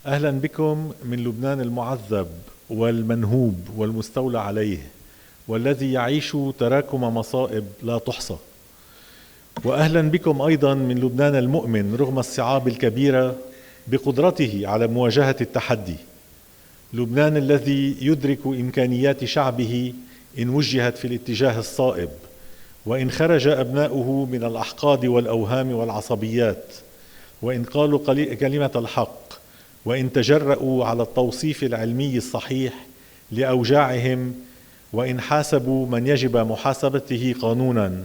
أهلا بكم من لبنان المعذب والمنهوب والمستولى عليه، والذي يعيش تراكم مصائب لا تحصى. وأهلا بكم أيضا من لبنان المؤمن رغم الصعاب الكبيرة بقدرته على مواجهة التحدي، لبنان الذي يدرك إمكانيات شعبه إن وجهت في الاتجاه الصائب، وإن خرج أبناؤه من الأحقاد والأوهام والعصبيات، وإن قالوا كلمة الحق، وإن تجرؤوا على التوصيف العلمي الصحيح لأوجاعهم، وإن حاسبوا من يجب محاسبته قانونا،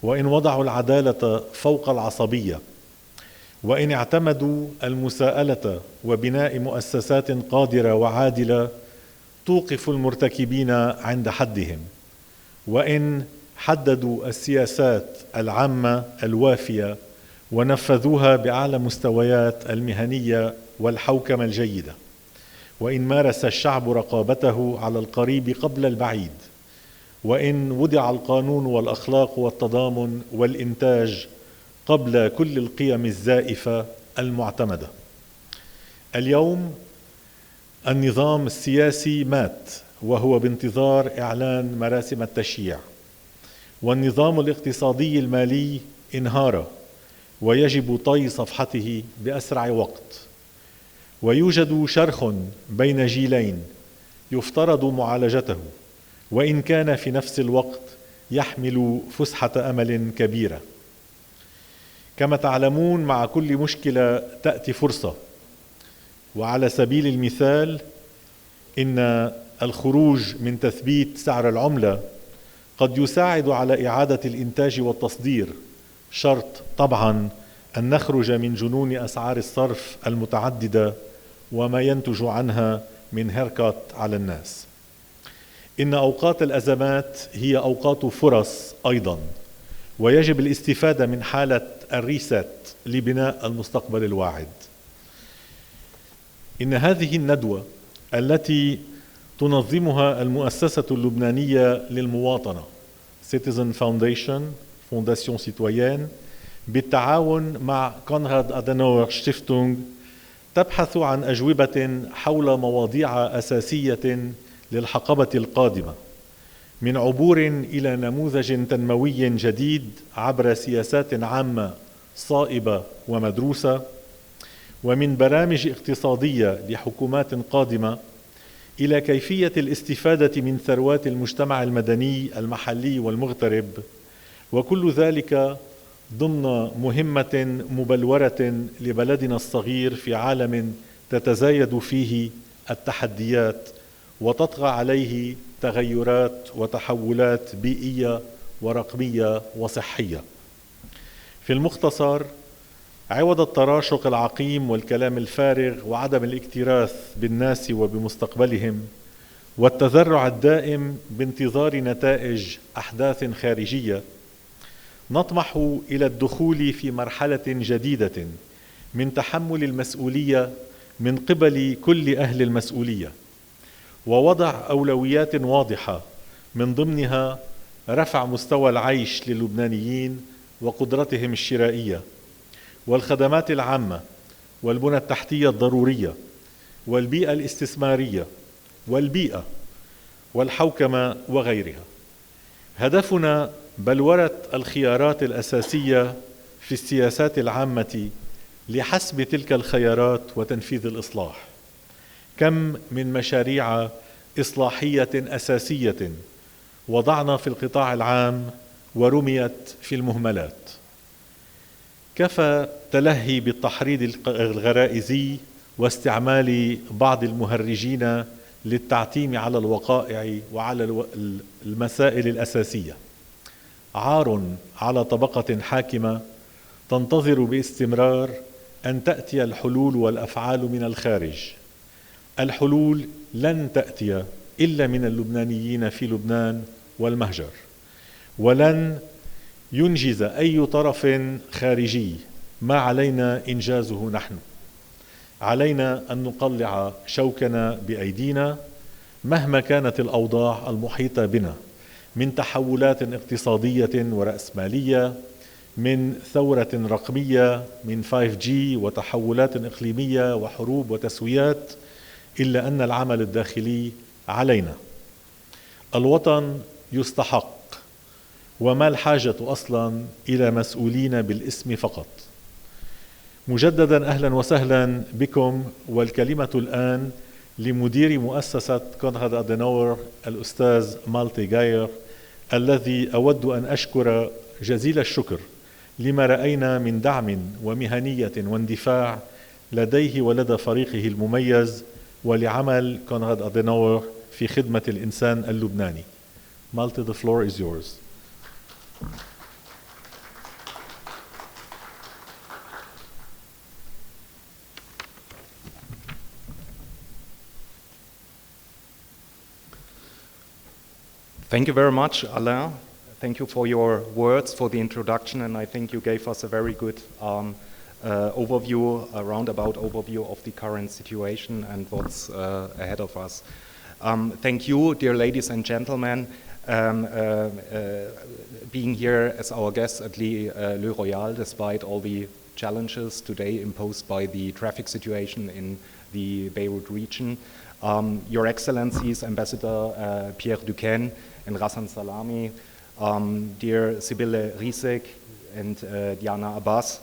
وإن وضعوا العدالة فوق العصبية، وإن اعتمدوا المساءلة وبناء مؤسسات قادرة وعادلة توقف المرتكبين عند حدهم، وإن حددوا السياسات العامة الوافية ونفذوها بأعلى مستويات المهنية والحوكمة الجيدة، وإن مارس الشعب رقابته على القريب قبل البعيد، وإن وضع القانون والأخلاق والتضامن والإنتاج قبل كل القيم الزائفة المعتمدة. اليوم النظام السياسي مات وهو بانتظار إعلان مراسم التشييع، والنظام الاقتصادي المالي انهار ويجب طي صفحته بأسرع وقت، ويوجد شرخ بين جيلين يفترض معالجته، وإن كان في نفس الوقت يحمل فسحة أمل كبيرة. كما تعلمون، مع كل مشكلة تأتي فرصة، وعلى سبيل المثال إن الخروج من تثبيت سعر العملة قد يساعد على إعادة الإنتاج والتصدير، شرط طبعا أن نخرج من جنون أسعار الصرف المتعددة وما ينتج عنها من هيركات على الناس. إن أوقات الأزمات هي أوقات فرص أيضا، ويجب الاستفادة من حالة الريست لبناء المستقبل الواعد. إن هذه الندوة التي تنظمها المؤسسة اللبنانية للمواطنة Citizen Foundation Fondation Citoyenne بالتعاون مع كونراد أدينور شتيفتونغ تبحث عن أجوبة حول مواضيع أساسية للحقبة القادمة، من عبور إلى نموذج تنموي جديد عبر سياسات عامة صائبة ومدروسة، ومن برامج اقتصادية لحكومات قادمة إلى كيفية الاستفادة من ثروات المجتمع المدني المحلي والمغترب، وكل ذلك ضمن مهمة مبلورة لبلدنا الصغير في عالم تتزايد فيه التحديات وتطغى عليه تغيرات وتحولات بيئية ورقمية وصحية. في المختصر، عوض التراشق العقيم والكلام الفارغ وعدم الاكتراث بالناس وبمستقبلهم والتذرع الدائم بانتظار نتائج أحداث خارجية، نطمح إلى الدخول في مرحلة جديدة من تحمل المسؤولية من قبل كل أهل المسؤولية، ووضع أولويات واضحة من ضمنها رفع مستوى العيش للبنانيين وقدرتهم الشرائية، والخدمات العامة والبنى التحتية الضرورية، والبيئة الاستثمارية والبيئة والحوكمة وغيرها. هدفنا بلورة الخيارات الأساسية في السياسات العامة لحسم تلك الخيارات وتنفيذ الإصلاح. كم من مشاريع إصلاحية أساسية وضعنا في القطاع العام ورميت في المهملات. كفى تلهي بالتحريض الغرائزي واستعمال بعض المهرجين للتعتيم على الوقائع وعلى المسائل الأساسية. عار على طبقة حاكمة تنتظر باستمرار أن تأتي الحلول والأفعال من الخارج. الحلول لن تأتي إلا من اللبنانيين في لبنان والمهجر، ولن ينجز أي طرف خارجي ما علينا إنجازه نحن. علينا أن نقلع شوكنا بأيدينا مهما كانت الأوضاع المحيطة بنا من تحولات اقتصادية ورأسمالية، من ثورة رقمية، من 5G وتحولات إقليمية وحروب وتسويات، إلا أن العمل الداخلي علينا. الوطن يستحق، وما الحاجة أصلا إلى مسؤولين بالاسم فقط. مجددا أهلا وسهلا بكم، والكلمة الآن لمدير مؤسسة كونراد أديناور الأستاذ مالتي جاير، الذي أود أن أشكر جزيل الشكر لما رأينا من دعم ومهنية واندفاع لديه ولدى فريقه المميز ولعمل كونراد أديناور في خدمة الإنسان اللبناني. Malte, the floor is yours. Thank you very much, Alain. Thank you for your words, for the introduction, and I think you gave us a very good overview, a roundabout overview of the current situation and what's ahead of us. Thank you, dear ladies and gentlemen, being here as our guests at Le Royal, despite all the challenges today imposed by the traffic situation in the Beirut region. Your Excellencies, Ambassador Pierre Duquesne and Rassan Salami, dear Sibylle Riesek and Diana Abbas,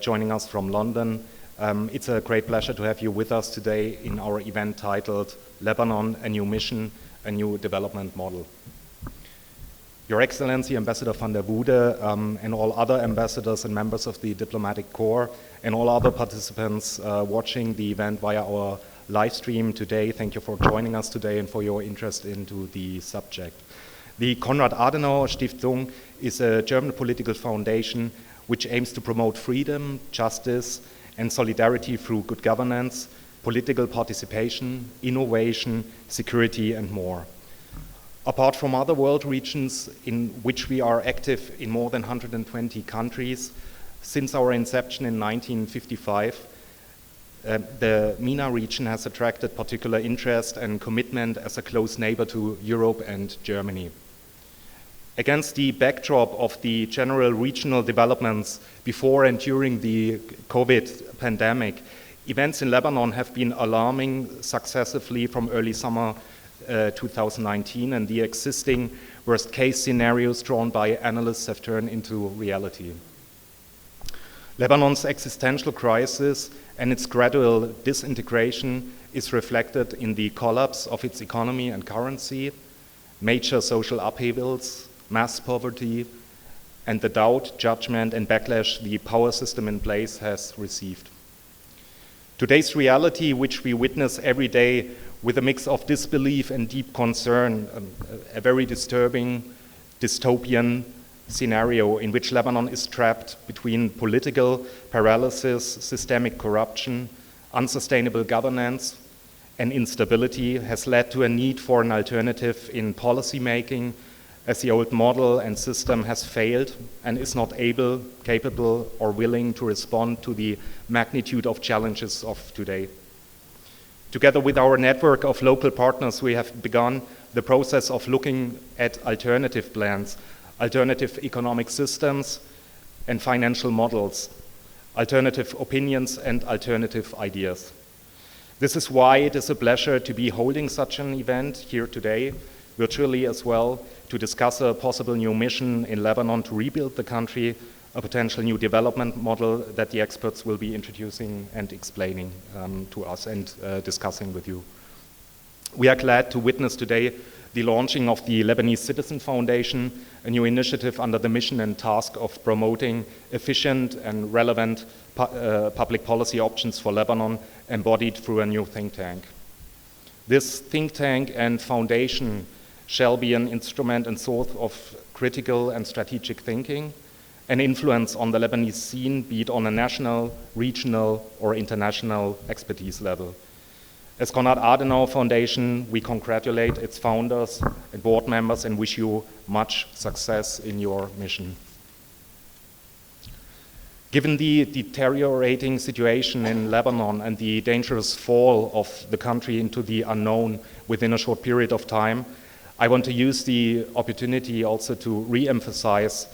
joining us from London. It's a great pleasure to have you with us today in our event titled Lebanon, a New Mission, a New Development Model. Your Excellency, Ambassador van der Woede, and all other ambassadors and members of the Diplomatic Corps, and all other participants watching the event via our live stream today, thank you for joining us today and for your interest into the subject. The Konrad Adenauer Stiftung is a German political foundation which aims to promote freedom, justice, and solidarity through good governance, political participation, innovation, security, and more. Apart from other world regions in which we are active in more than 120 countries, since our inception in 1955, the MENA region has attracted particular interest and commitment as a close neighbor to Europe and Germany. Against the backdrop of the general regional developments before and during the COVID pandemic, events in Lebanon have been alarming successively from early summer 2019, and the existing worst-case scenarios drawn by analysts have turned into reality. Lebanon's existential crisis and its gradual disintegration is reflected in the collapse of its economy and currency, major social upheavals, mass poverty, and the doubt, judgment, and backlash the power system in place has received. Today's reality, which we witness every day with a mix of disbelief and deep concern, a very disturbing, dystopian scenario in which Lebanon is trapped between political paralysis, systemic corruption, unsustainable governance, and instability, has led to a need for an alternative in policy making, as the old model and system has failed and is not able, capable, or willing to respond to the magnitude of challenges of today. Together with our network of local partners, we have begun the process of looking at alternative plans, alternative economic systems and financial models, alternative opinions and alternative ideas. This is why it is a pleasure to be holding such an event here today, virtually as well, to discuss a possible new mission in Lebanon to rebuild the country, a potential new development model that the experts will be introducing and explaining to us and discussing with you. We are glad to witness today the launching of the Lebanese Citizen Foundation, a new initiative under the mission and task of promoting efficient and relevant public policy options for Lebanon, embodied through a new think tank. This think tank and foundation shall be an instrument and source of critical and strategic thinking, an influence on the Lebanese scene, be it on a national, regional, or international expertise level. As Konrad Adenauer Foundation, we congratulate its founders and board members and wish you much success in your mission. Given the deteriorating situation in Lebanon and the dangerous fall of the country into the unknown within a short period of time, I want to use the opportunity also to re-emphasize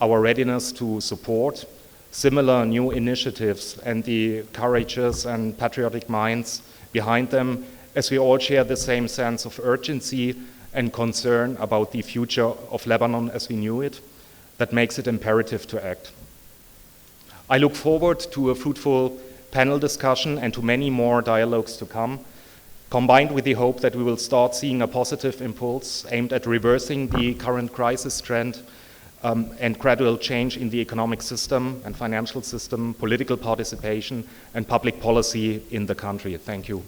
our readiness to support similar new initiatives and the courageous and patriotic minds behind them, as we all share the same sense of urgency and concern about the future of Lebanon as we knew it, that makes it imperative to act. I look forward to a fruitful panel discussion and to many more dialogues to come, combined with the hope that we will start seeing a positive impulse aimed at reversing the current crisis trend and gradual change in the economic system and financial system, political participation, and public policy in the country. Thank you.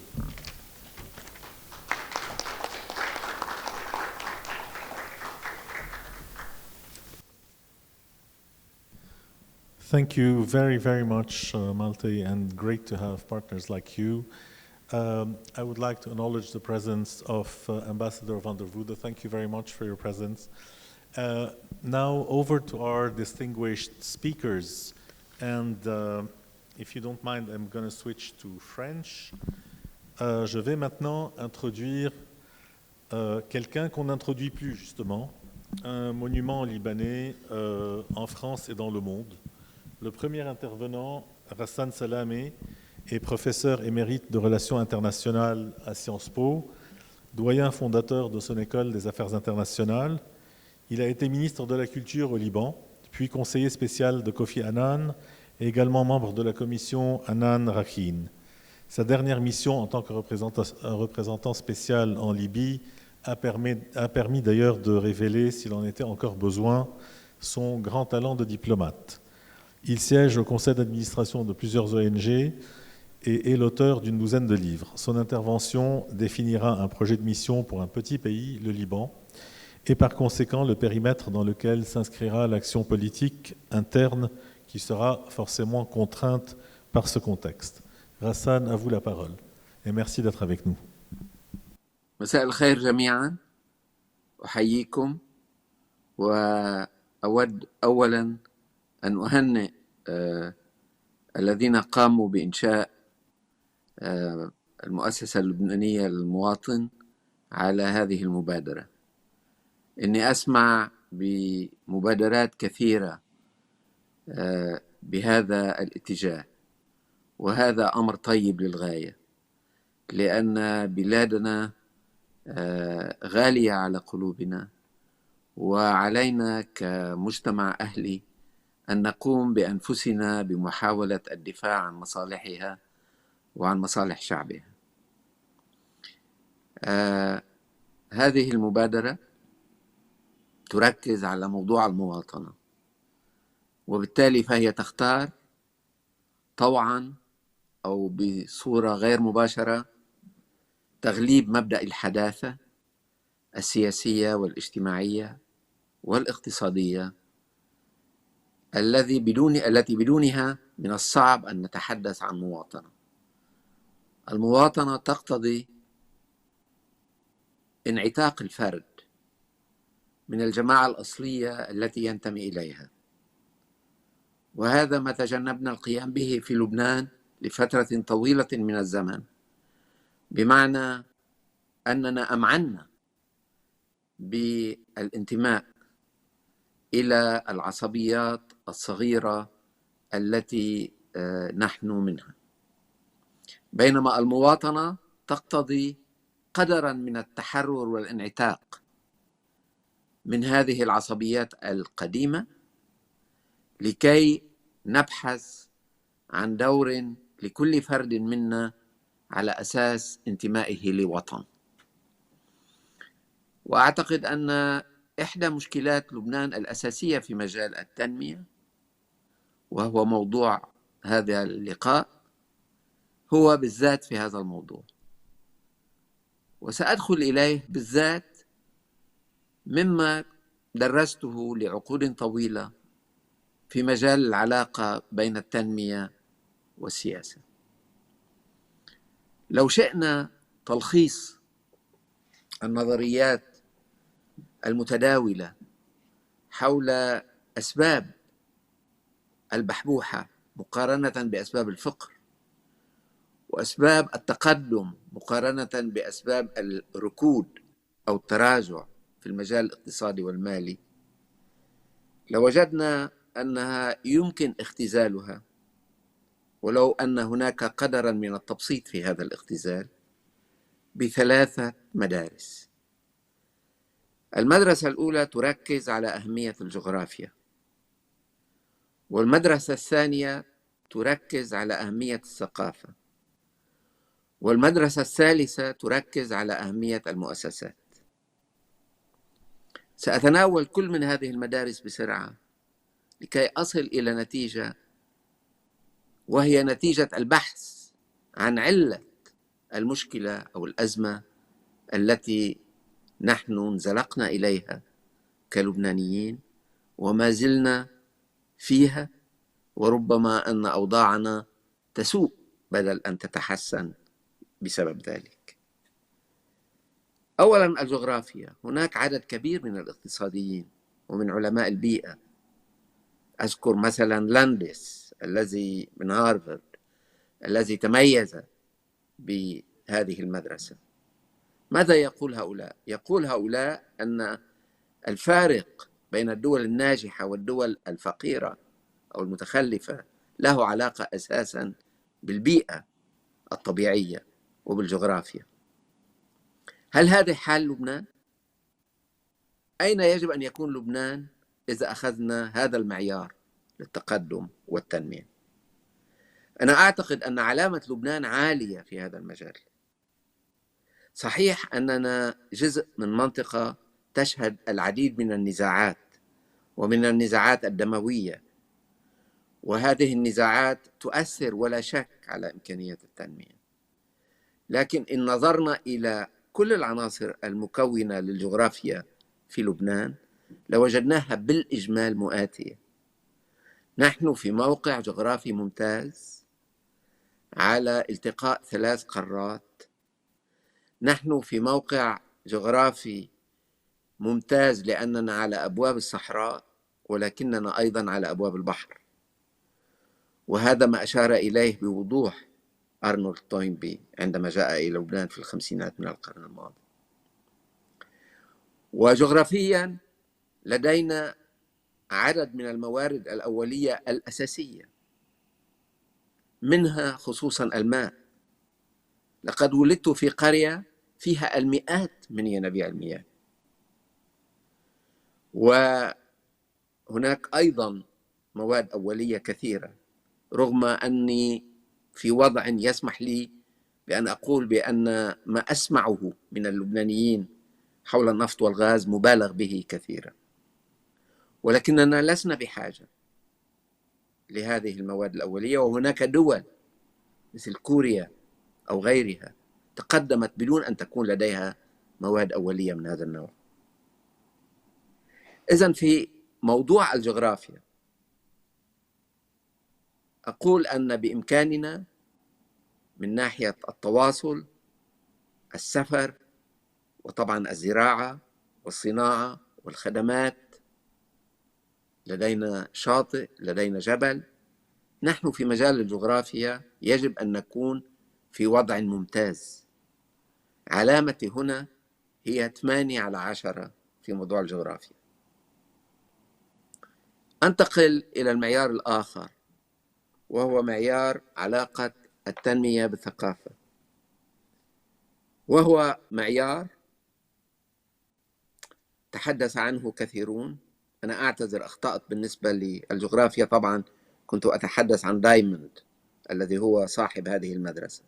Thank you very, very much, Malte, and great to have partners like you. I would like to acknowledge the presence of Ambassador van der Voorde. Thank you very much for your presence. Now over to our distinguished speakers. And if you don't mind, I'm going to switch to French. Je vais maintenant introduire quelqu'un qu'on n'introduit plus, justement, un monument libanais en France et dans le monde. Le premier intervenant, Rassan Salamé, est professeur émérite de relations internationales à Sciences Po, doyen fondateur de son école des affaires internationales. Il a été ministre de la Culture au Liban, puis conseiller spécial de Kofi Annan et également membre de la commission Annan-Rakhine. Sa dernière mission en tant que représentant spécial en Libye a permis d'ailleurs de révéler, s'il en était encore besoin, son grand talent de diplomate. Il siège au conseil d'administration de plusieurs ONG et est l'auteur d'une douzaine de livres. Son intervention définira un projet de mission pour un petit pays, le Liban, et par conséquent le périmètre dans lequel s'inscrira l'action politique interne qui sera forcément contrainte par ce contexte. Rassan, à vous la parole, et merci d'être avec nous. مساء الخير جميعا، أحييكم وأود أولا أن أهنئ الذين قاموا بإنشاء المؤسسة اللبنانية للمواطن على هذه المبادرة. إني أسمع بمبادرات كثيرة بهذا الاتجاه، وهذا أمر طيب للغاية، لأن بلادنا غالية على قلوبنا، وعلينا كمجتمع أهلي أن نقوم بأنفسنا بمحاولة الدفاع عن مصالحها وعن مصالح شعبها. هذه المبادرة تركز على موضوع المواطنة، وبالتالي فهي تختار طوعا أو بصورة غير مباشرة تغليب مبدأ الحداثة السياسية والاجتماعية والاقتصادية التي بدونها من الصعب أن نتحدث عن مواطنة. المواطنة تقتضي انعتاق الفرد من الجماعة الأصلية التي ينتمي إليها، وهذا ما تجنبنا القيام به في لبنان لفترة طويلة من الزمن، بمعنى أننا أمعنا بالانتماء إلى العصبيات الصغيرة التي نحن منها، بينما المواطنة تقتضي قدرا من التحرر والانعتاق من هذه العصبيات القديمة لكي نبحث عن دور لكل فرد منا على أساس انتمائه لوطن. وأعتقد أن إحدى مشكلات لبنان الأساسية في مجال التنمية، وهو موضوع هذا اللقاء، هو بالذات في هذا الموضوع، وسأدخل إليه بالذات مما درسته لعقود طويلة في مجال العلاقة بين التنمية والسياسة. لو شئنا تلخيص النظريات المتداولة حول أسباب البحبوحة مقارنة بأسباب الفقر، وأسباب التقدم مقارنة بأسباب الركود أو التراجع في المجال الاقتصادي والمالي، لوجدنا أنها يمكن اختزالها، ولو أن هناك قدرا من التبسيط في هذا الاختزال، ب3 مدارس. المدرسة الأولى تركز على أهمية الجغرافيا، والمدرسة الثانية تركز على أهمية الثقافة، والمدرسة الثالثة تركز على أهمية المؤسسات. سأتناول كل من هذه المدارس بسرعة لكي أصل إلى نتيجة، وهي نتيجة البحث عن علة المشكلة أو الأزمة التي نحن انزلقنا إليها كلبنانيين وما زلنا فيها، وربما أن أوضاعنا تسوء بدل أن تتحسن بسبب ذلك. أولا الجغرافيا. هناك عدد كبير من الاقتصاديين ومن علماء البيئة. أذكر مثلا لاندس الذي من هارفارد الذي تميز بهذه المدرسة. ماذا يقول هؤلاء؟ يقول هؤلاء أن الفارق بين الدول الناجحة والدول الفقيرة أو المتخلفة له علاقة أساسا بالبيئة الطبيعية وبالجغرافيا. هل هذا حال لبنان؟ أين يجب أن يكون لبنان إذا أخذنا هذا المعيار للتقدم والتنمية؟ أنا أعتقد أن علامة لبنان عالية في هذا المجال. صحيح أننا جزء من منطقة تشهد العديد من النزاعات ومن النزاعات الدموية، وهذه النزاعات تؤثر ولا شك على إمكانية التنمية. لكن إن نظرنا إلى كل العناصر المكونة للجغرافيا في لبنان لوجدناها بالإجمال مؤاتية. نحن في موقع جغرافي ممتاز على التقاء 3 قارات. نحن في موقع جغرافي ممتاز لأننا على أبواب الصحراء، ولكننا أيضا على أبواب البحر، وهذا ما أشار إليه بوضوح أرنولد توينبي عندما جاء إلى لبنان في الخمسينات من القرن الماضي. وجغرافيا لدينا عدد من الموارد الأولية الأساسية، منها خصوصا الماء. لقد ولدت في قرية فيها المئات من ينابيع المياه، وهناك أيضا مواد أولية كثيرة، رغم أني في وضع يسمح لي بأن أقول بأن ما أسمعه من اللبنانيين حول النفط والغاز مبالغ به كثيرا، ولكننا لسنا بحاجة لهذه المواد الأولية. وهناك دول مثل كوريا أو غيرها تقدمت بدون أن تكون لديها مواد أولية من هذا النوع. إذن في موضوع الجغرافيا أقول أن بإمكاننا من ناحية التواصل، السفر، وطبعا الزراعة والصناعة والخدمات، لدينا شاطئ، لدينا جبل. نحن في مجال الجغرافيا يجب أن نكون في وضع ممتاز. علامتي هنا هي 8/10 في موضوع الجغرافيا. أنتقل إلى المعيار الآخر، وهو معيار علاقة التنمية بالثقافة، وهو معيار تحدث عنه كثيرون. أنا أعتذر، أخطأت بالنسبة للجغرافيا. طبعا كنت أتحدث عن دايموند الذي هو صاحب هذه المدرسة.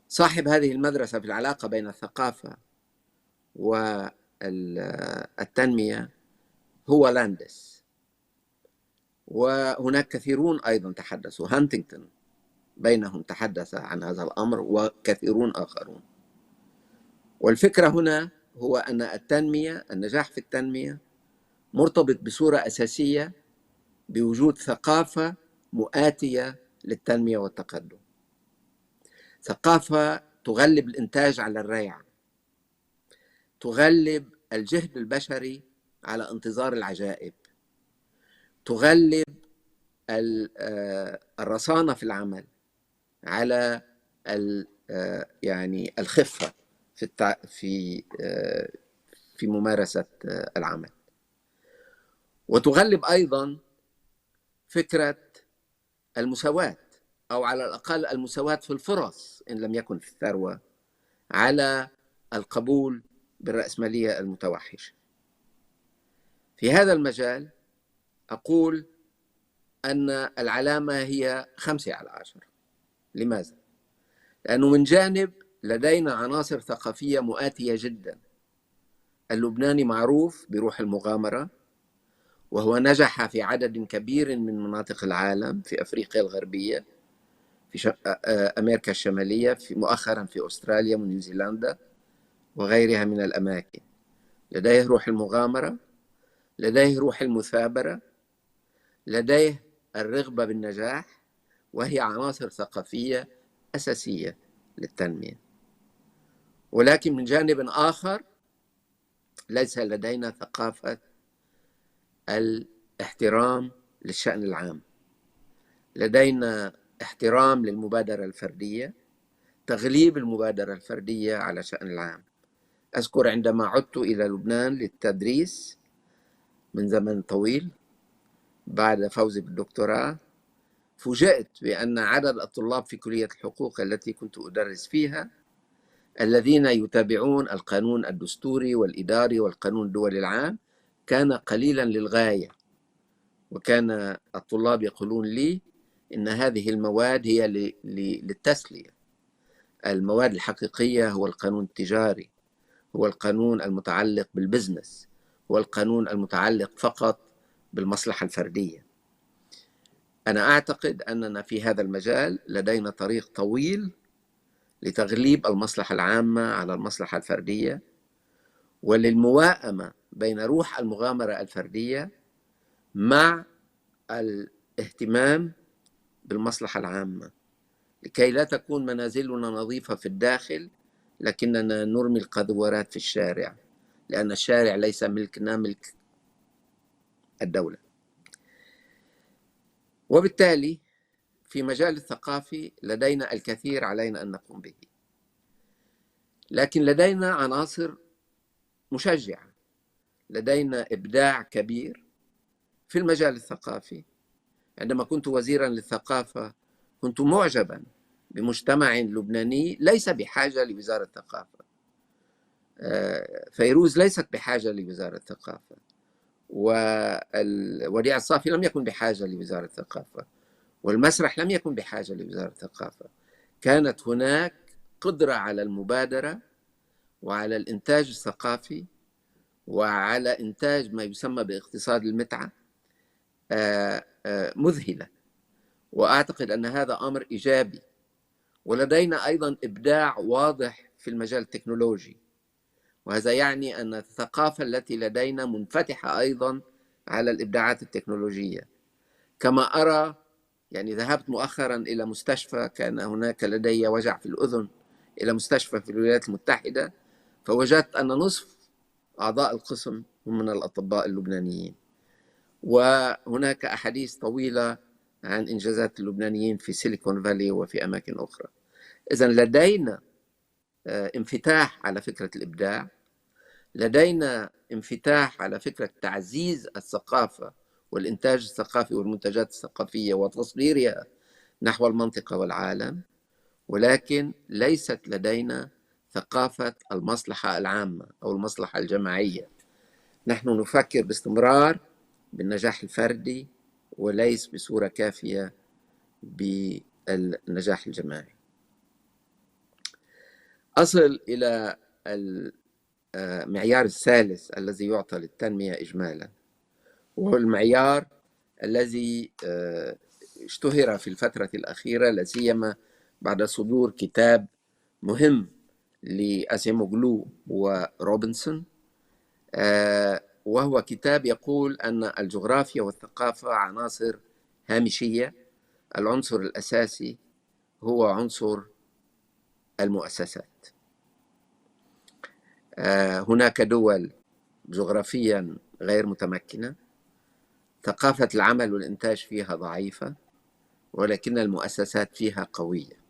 صاحب هذه المدرسة في العلاقة بين الثقافة والتنمية هو لاندس، وهناك كثيرون أيضا تحدثوا. هانتينغتون بينهم تحدث عن هذا الأمر، وكثيرون آخرون. والفكرة هنا هو أن النجاح في التنمية مرتبط بصورة أساسية بوجود ثقافة مؤاتية للتنمية والتقدم، ثقافة تغلب الإنتاج على الريع، تغلب الجهد البشري على انتظار العجائب، تغلب الرصانة في العمل على يعني الخفة في ممارسة العمل. وتغلب أيضا فكرة المساواة، أو على الأقل المساواة في الفرص إن لم يكن في الثروة، على القبول بالرأسمالية المتوحشة. في هذا المجال أقول أن العلامة هي 5/10. لماذا؟ لأنه من جانب لدينا عناصر ثقافية مؤاتية جدا. اللبناني معروف بروح المغامرة، وهو نجح في عدد كبير من مناطق العالم، في أفريقيا الغربية، في أمريكا الشمالية، مؤخرا في أستراليا ونيوزيلندا وغيرها من الأماكن. لديه روح المغامرة، لديه روح المثابرة، لديه الرغبة بالنجاح، وهي عناصر ثقافية أساسية للتنمية. ولكن من جانب آخر ليس لدينا ثقافة الاحترام للشأن العام. لدينا احترام للمبادرة الفردية، تغليب المبادرة الفردية على شأن العام. أذكر عندما عدت إلى لبنان للتدريس من زمن طويل بعد فوزي بالدكتوراه، فوجئت بأن عدد الطلاب في كلية الحقوق التي كنت أدرس فيها الذين يتابعون القانون الدستوري والإداري والقانون الدولي العام كان قليلا للغاية. وكان الطلاب يقولون لي إن هذه المواد هي للتسلية. المواد الحقيقية هو القانون التجاري، هو القانون المتعلق بالبزنس، هو القانون المتعلق فقط بالمصلحة الفردية. أنا أعتقد أننا في هذا المجال لدينا طريق طويل لتغليب المصلحة العامة على المصلحة الفردية، وللمواءمة بين روح المغامرة الفردية مع الاهتمام بالمصلحة العامة، لكي لا تكون منازلنا نظيفة في الداخل لكننا نرمي القاذورات في الشارع، لأن الشارع ليس ملكنا، ملك الدولة. وبالتالي في مجال الثقافي لدينا الكثير علينا أن نقوم به، لكن لدينا عناصر مشجعة. لدينا إبداع كبير في المجال الثقافي. عندما كنت وزيرا للثقافة كنت معجبا بمجتمع لبناني ليس بحاجة لوزارة الثقافة. فيروز ليست بحاجة لوزارة الثقافة، والوديع الصافي لم يكن بحاجة لوزارة الثقافة، والمسرح لم يكن بحاجة لوزارة الثقافة. كانت هناك قدرة على المبادرة وعلى الإنتاج الثقافي وعلى إنتاج ما يسمى باقتصاد المتعة مذهلة، وأعتقد أن هذا أمر إيجابي. ولدينا أيضا إبداع واضح في المجال التكنولوجي، وهذا يعني أن الثقافة التي لدينا منفتحة أيضا على الإبداعات التكنولوجية. كما أرى، يعني ذهبت مؤخرا إلى مستشفى، كان هناك لدي وجع في الأذن، إلى مستشفى في الولايات المتحدة، فوجدت أن نصف أعضاء القسم هم من الأطباء اللبنانيين. وهناك أحاديث طويلة عن إنجازات اللبنانيين في سيليكون فالي وفي أماكن أخرى. إذن لدينا انفتاح على فكرة الإبداع، لدينا انفتاح على فكرة تعزيز الثقافة والإنتاج الثقافي والمنتجات الثقافية وتصديرها نحو المنطقة والعالم، ولكن ليست لدينا ثقافة المصلحة العامة أو المصلحة الجماعية. نحن نفكر باستمرار بالنجاح الفردي وليس بصورة كافية بالنجاح الجماعي. أصل إلى المعيار الثالث الذي يعطى للتنمية إجمالا، وهو المعيار الذي اشتهر في الفترة الأخيرة، لا سيما بعد صدور كتاب مهم لأسيموغلو وروبنسون، وهو كتاب يقول أن الجغرافيا والثقافة عناصر هامشية. العنصر الأساسي هو عنصر المؤسسات. هناك دول جغرافيا غير متمكنة، ثقافة العمل والإنتاج فيها ضعيفة، ولكن المؤسسات فيها قوية.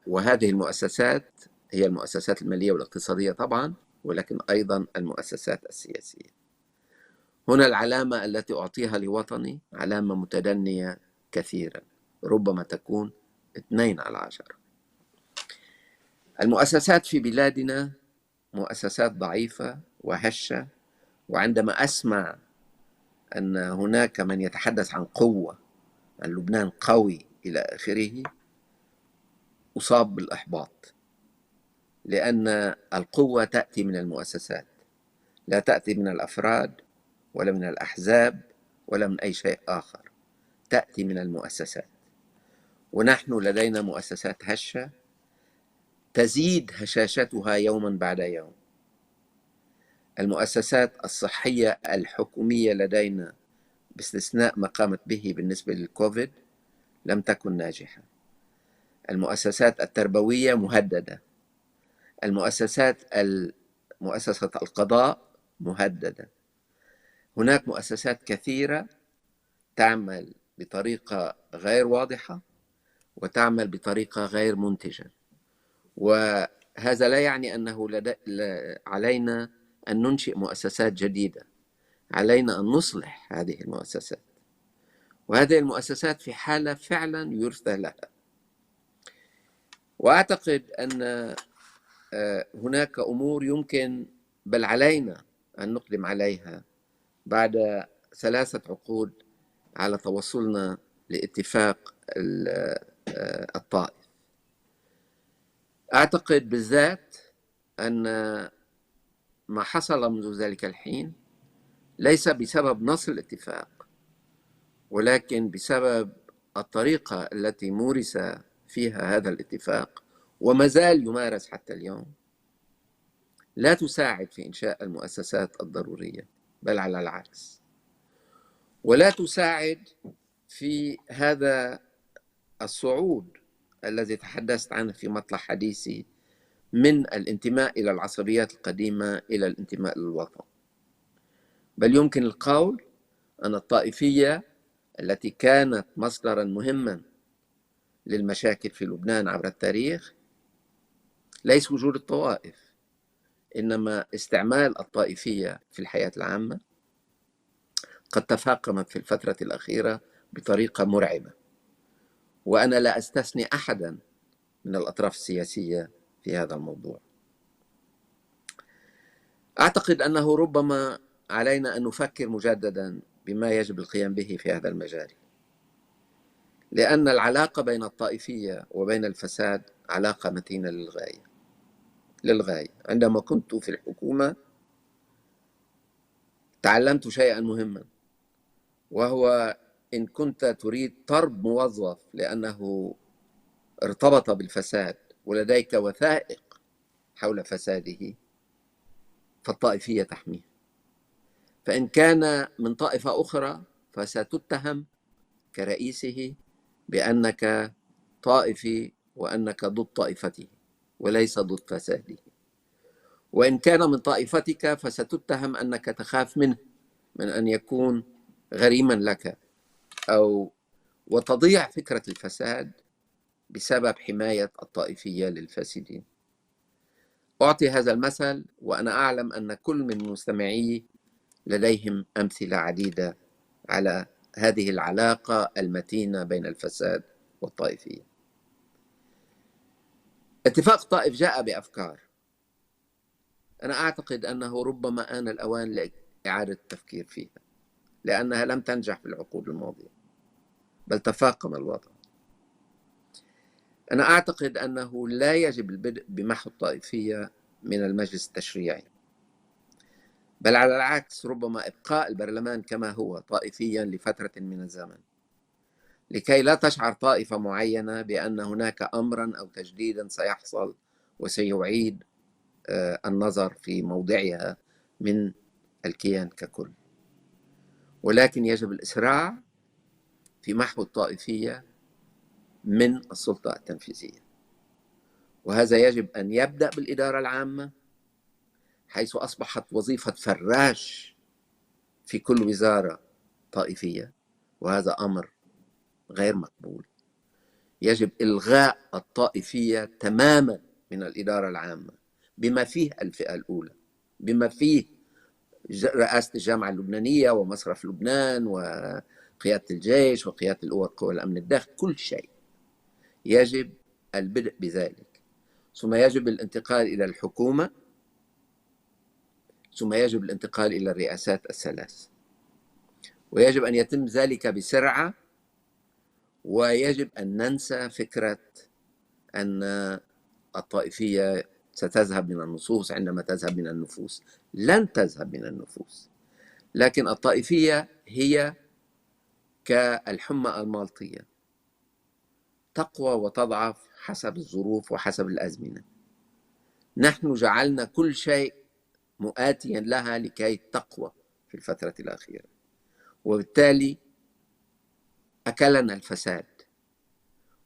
وهذه المؤسسات هي المؤسسات المالية والاقتصادية طبعا، ولكن أيضا المؤسسات السياسية. هنا العلامة التي أعطيها لوطني علامة متدنية كثيرا، ربما تكون 2/10. المؤسسات في بلادنا مؤسسات ضعيفة وهشة، وعندما أسمع أن هناك من يتحدث عن قوة، عن لبنان قوي إلى آخره، أصاب بالإحباط، لأن القوة تأتي من المؤسسات، لا تأتي من الأفراد ولا من الأحزاب ولا من أي شيء آخر، تأتي من المؤسسات. ونحن لدينا مؤسسات هشة تزيد هشاشتها يوما بعد يوم. المؤسسات الصحية الحكومية لدينا باستثناء ما قامت به بالنسبة للكوفيد لم تكن ناجحة. المؤسسات التربوية مهددة. مؤسسة القضاء مهددة. هناك مؤسسات كثيرة تعمل بطريقة غير واضحة وتعمل بطريقة غير منتجة، وهذا لا يعني أنه علينا أن ننشئ مؤسسات جديدة، علينا أن نصلح هذه المؤسسات، وهذه المؤسسات في حالة فعلا يرثى لها. وأعتقد أن هناك أمور يمكن بل علينا أن نقدم عليها بعد 3 عقود على توصلنا لاتفاق الطائف. أعتقد بالذات أن ما حصل منذ ذلك الحين ليس بسبب نص الاتفاق، ولكن بسبب الطريقة التي مورس فيها هذا الاتفاق وما زال يمارس حتى اليوم، لا تساعد في إنشاء المؤسسات الضرورية، بل على العكس، ولا تساعد في هذا الصعود الذي تحدثت عنه في مطلع حديثي من الانتماء إلى العصبيات القديمة إلى الانتماء للوطن. بل يمكن القول أن الطائفية التي كانت مصدرا مهما للمشاكل في لبنان عبر التاريخ ليس وجود الطوائف، إنما استعمال الطائفية في الحياة العامة قد تفاقمت في الفترة الأخيرة بطريقة مرعبة، وأنا لا أستثني أحدا من الأطراف السياسية في هذا الموضوع. أعتقد أنه ربما علينا أن نفكر مجددا بما يجب القيام به في هذا المجال، لأن العلاقة بين الطائفية وبين الفساد علاقة متينة للغاية. عندما كنت في الحكومة تعلمت شيئا مهما، وهو إن كنت تريد طرد موظف لأنه ارتبط بالفساد ولديك وثائق حول فساده، فالطائفية تحميه. فإن كان من طائفة أخرى فستتهم كرئيسه بأنك طائفي وأنك ضد طائفته وليس ضد فساده، وإن كان من طائفتك فستتهم أنك تخاف منه من أن يكون غريما لك، وتضيع فكرة الفساد بسبب حماية الطائفية للفاسدين. أعطي هذا المثل وأنا أعلم أن كل من مستمعي لديهم أمثلة عديدة على هذه العلاقة المتينة بين الفساد والطائفية. اتفاق طائف جاء بأفكار أنا أعتقد أنه ربما آن الأوان لإعادة التفكير فيها، لأنها لم تنجح في العقود الماضية بل تفاقم الوضع. أنا أعتقد أنه لا يجب البدء بمحو الطائفية من المجلس التشريعي، بل على العكس ربما إبقاء البرلمان كما هو طائفيا لفترة من الزمن، لكي لا تشعر طائفة معينة بأن هناك أمرا أو تجديدا سيحصل وسيعيد النظر في موضعها من الكيان ككل. ولكن يجب الإسراع في محو الطائفية من السلطة التنفيذية، وهذا يجب أن يبدأ بالإدارة العامة، حيث أصبحت وظيفة فراش في كل وزارة طائفية، وهذا أمر غير مقبول. يجب إلغاء الطائفية تماما من الإدارة العامة، بما فيه الفئة الأولى، بما فيه رئاسة الجامعة اللبنانية ومصرف لبنان وقيادة الجيش وقيادة قوى الأمن الداخلي، كل شيء يجب البدء بذلك، ثم يجب الانتقال إلى الحكومة، ثم يجب الانتقال إلى الرئاسات الثلاث، ويجب أن يتم ذلك بسرعة. ويجب أن ننسى فكرة أن الطائفية ستذهب من النصوص عندما تذهب من النفوس. لن تذهب من النفوس، لكن الطائفية هي كالحمى المالطية، تقوى وتضعف حسب الظروف وحسب الأزمنة. نحن جعلنا كل شيء مؤاتيا لها لكي تقوى في الفترة الأخيرة، وبالتالي أكلنا الفساد،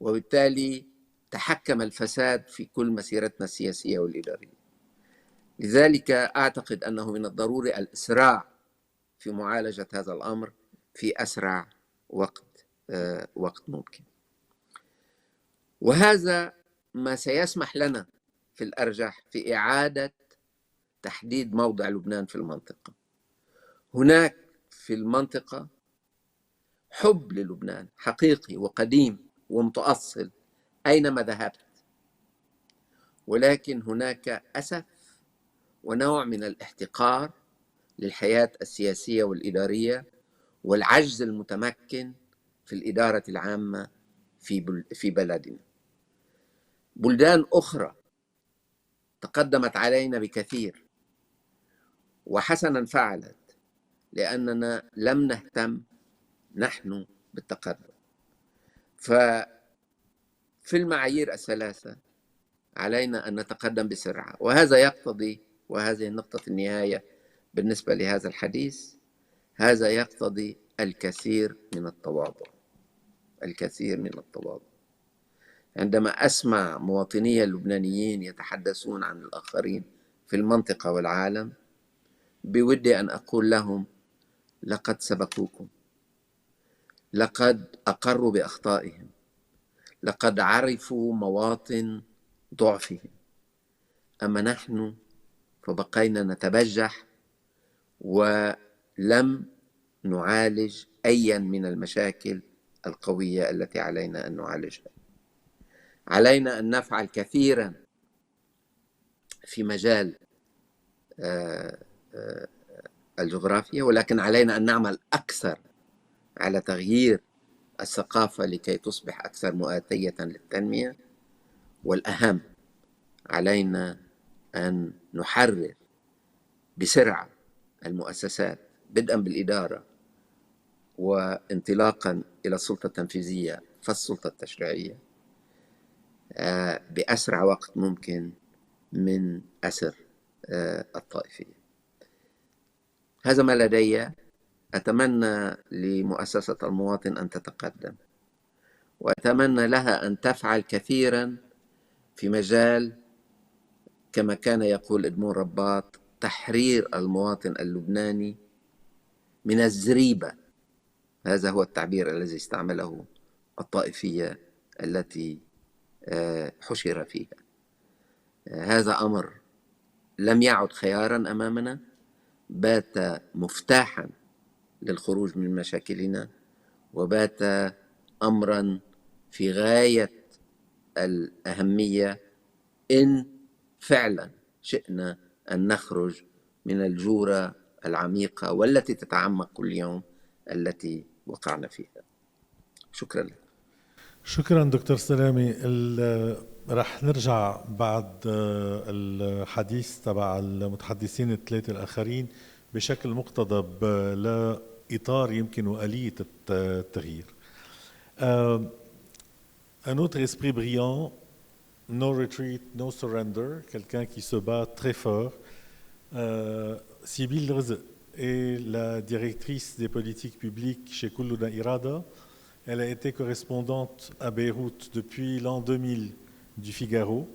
وبالتالي تحكم الفساد في كل مسيرتنا السياسية والإدارية. لذلك أعتقد أنه من الضروري الإسراع في معالجة هذا الأمر في أسرع وقت ممكن، وهذا ما سيسمح لنا في الأرجح في إعادة تحديد موضع لبنان في المنطقة. هناك في المنطقة حب للبنان حقيقي وقديم ومتأصل أينما ذهبت، ولكن هناك أسف ونوع من الاحتقار للحياة السياسية والإدارية والعجز المتمكن في الإدارة العامة في بلدنا. بلدان أخرى تقدمت علينا بكثير وحسنا فعلت، لأننا لم نهتم نحن بالتقدم. ففي المعايير الثلاثة علينا أن نتقدم بسرعة، وهذا يقتضي، وهذه نقطة النهاية بالنسبة لهذا الحديث، هذا يقتضي الكثير من التواضع. الكثير من التواضع. عندما أسمع مواطني اللبنانيين يتحدثون عن الآخرين في المنطقة والعالم، بودي أن أقول لهم: لقد سبقوكم، لقد أقروا بأخطائهم، لقد عرفوا مواطن ضعفهم، أما نحن فبقينا نتبجح ولم نعالج أيا من المشاكل القوية التي علينا أن نعالجها. علينا أن نفعل كثيرا في مجال الجغرافيا، ولكن علينا أن نعمل أكثر على تغيير الثقافة لكي تصبح أكثر مؤاتية للتنمية. والأهم، علينا أن نحرر بسرعة المؤسسات بدءا بالإدارة وانطلاقا إلى السلطة التنفيذية فالسلطة التشريعية بأسرع وقت ممكن من أسر الطائفية. هذا ما لدي. أتمنى لمؤسسة المواطن أن تتقدم، وأتمنى لها أن تفعل كثيرا في مجال، كما كان يقول إدمون رباط، تحرير المواطن اللبناني من الزريبة. هذا هو التعبير الذي استعمله الطائفية التي حشر فيها. هذا أمر لم يعد خيارا أمامنا، بات مفتاحا للخروج من مشاكلنا، وبات أمرا في غاية الأهمية إن فعلا شئنا أن نخرج من الجورة العميقة والتي تتعمق كل يوم التي وقعنا فيها. شكرا لك. شكرا دكتور سلامي. رح نرجع بعد الحديث تبع المتحدثين الثلاثة الآخرين بشكل مقتضب لإطار يمكن وآلية التغيير. Un autre esprit brillant, no retreat, no surrender, quelqu'un qui se bat très fort. Sybille Rzq est la directrice des politiques publiques chez Kulluna Irada. Elle a été correspondante à Beyrouth depuis l'an 2000 du Figaro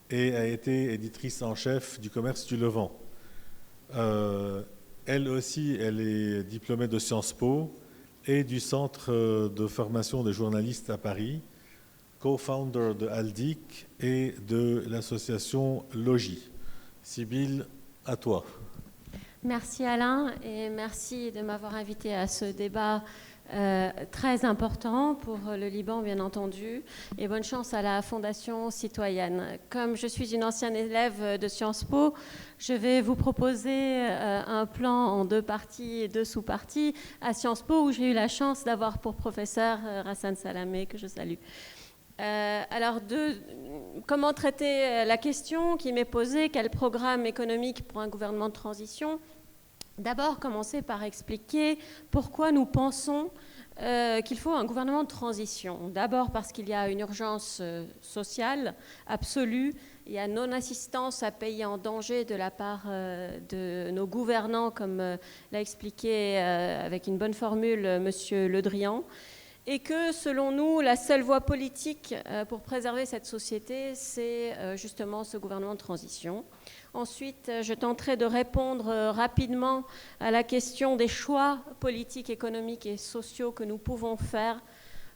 et a été éditrice en chef du Commerce du Levant. Elle aussi, elle est diplômée de Sciences Po et du Centre de formation des journalistes à Paris, co-founder de Aldic et de l'association Logis. Sybille, à toi. Merci Alain et merci de m'avoir invité à ce débat très important pour le Liban, bien entendu, et bonne chance à la Fondation citoyenne. Comme je suis une ancienne élève de Sciences Po, je vais vous proposer un plan en 2 parties et 2 sous-parties à Sciences Po, où j'ai eu la chance d'avoir pour professeur Hassan Salamé, que je salue. Alors, comment traiter la question qui m'est posée, quel programme économique pour un gouvernement de transition? D'abord, commencer par expliquer pourquoi nous pensons qu'il faut un gouvernement de transition. D'abord parce qu'il y a une urgence sociale absolue, il y a non-assistance à pays en danger de la part de nos gouvernants, comme l'a expliqué avec une bonne formule M. Le Drian, et que, selon nous, la seule voie politique pour préserver cette société, c'est justement ce gouvernement de transition. Ensuite, je tenterai de répondre rapidement à la question des choix politiques, économiques et sociaux que nous pouvons faire,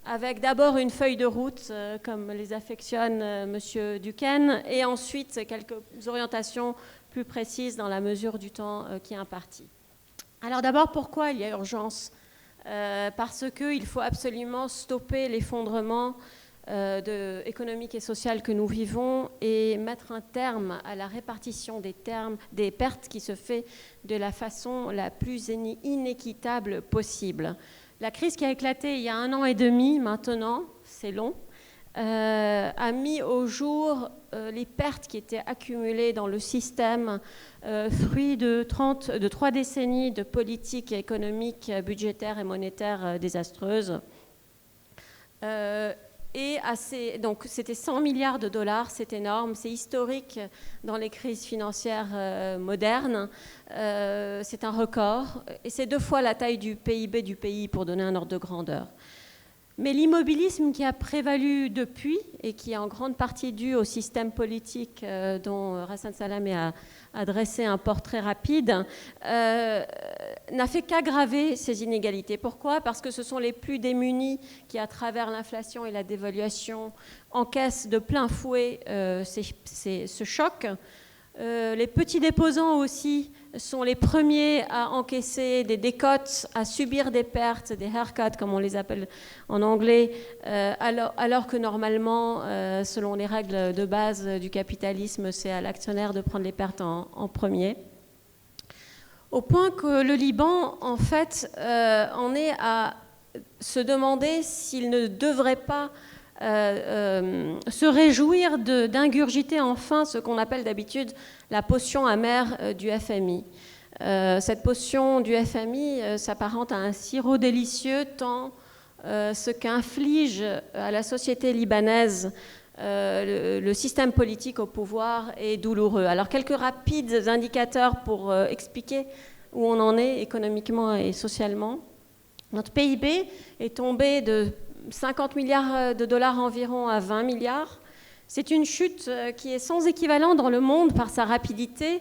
avec d'abord une feuille de route, comme les affectionne M. Duquesne, et ensuite quelques orientations plus précises dans la mesure du temps qui est imparti. Alors d'abord, pourquoi il y a urgence ? Parce qu'il faut absolument stopper l'effondrement économique et social que nous vivons et mettre un terme à la répartition des pertes qui se fait de la façon la plus inéquitable possible. La crise qui a éclaté il y a 1 an et demi maintenant, c'est long, a mis au jour les pertes qui étaient accumulées dans le système, fruit de 3 décennies de politiques économiques, budgétaires et monétaires désastreuses. Donc c'était 100 milliards de dollars, c'est énorme, c'est historique dans les crises financières modernes, c'est un record, et c'est 2 fois la taille du PIB du pays, pour donner un ordre de grandeur. Mais l'immobilisme qui a prévalu depuis, et qui est en grande partie dû au système politique dont Hassan Salamé a dressé un portrait rapide, n'a fait qu'aggraver ces inégalités. Pourquoi ? Parce que ce sont les plus démunis qui, à travers l'inflation et la dévaluation, encaissent de plein fouet ce choc. Les petits déposants aussi sont les premiers à encaisser des décotes, à subir des pertes, des haircuts comme on les appelle en anglais, alors que normalement, selon les règles de base du capitalisme, c'est à l'actionnaire de prendre les pertes en premier. Au point que le Liban, en fait, en est à se demander s'il ne devrait pas se réjouir d'ingurgiter enfin ce qu'on appelle d'habitude la potion amère du FMI. Cette potion du FMI s'apparente à un sirop délicieux tant ce qu'inflige à la société libanaise le système politique au pouvoir est douloureux. Alors quelques rapides indicateurs pour expliquer où on en est économiquement et socialement. Notre PIB est tombé de 50 milliards de dollars environ à 20 milliards. C'est une chute qui est sans équivalent dans le monde par sa rapidité.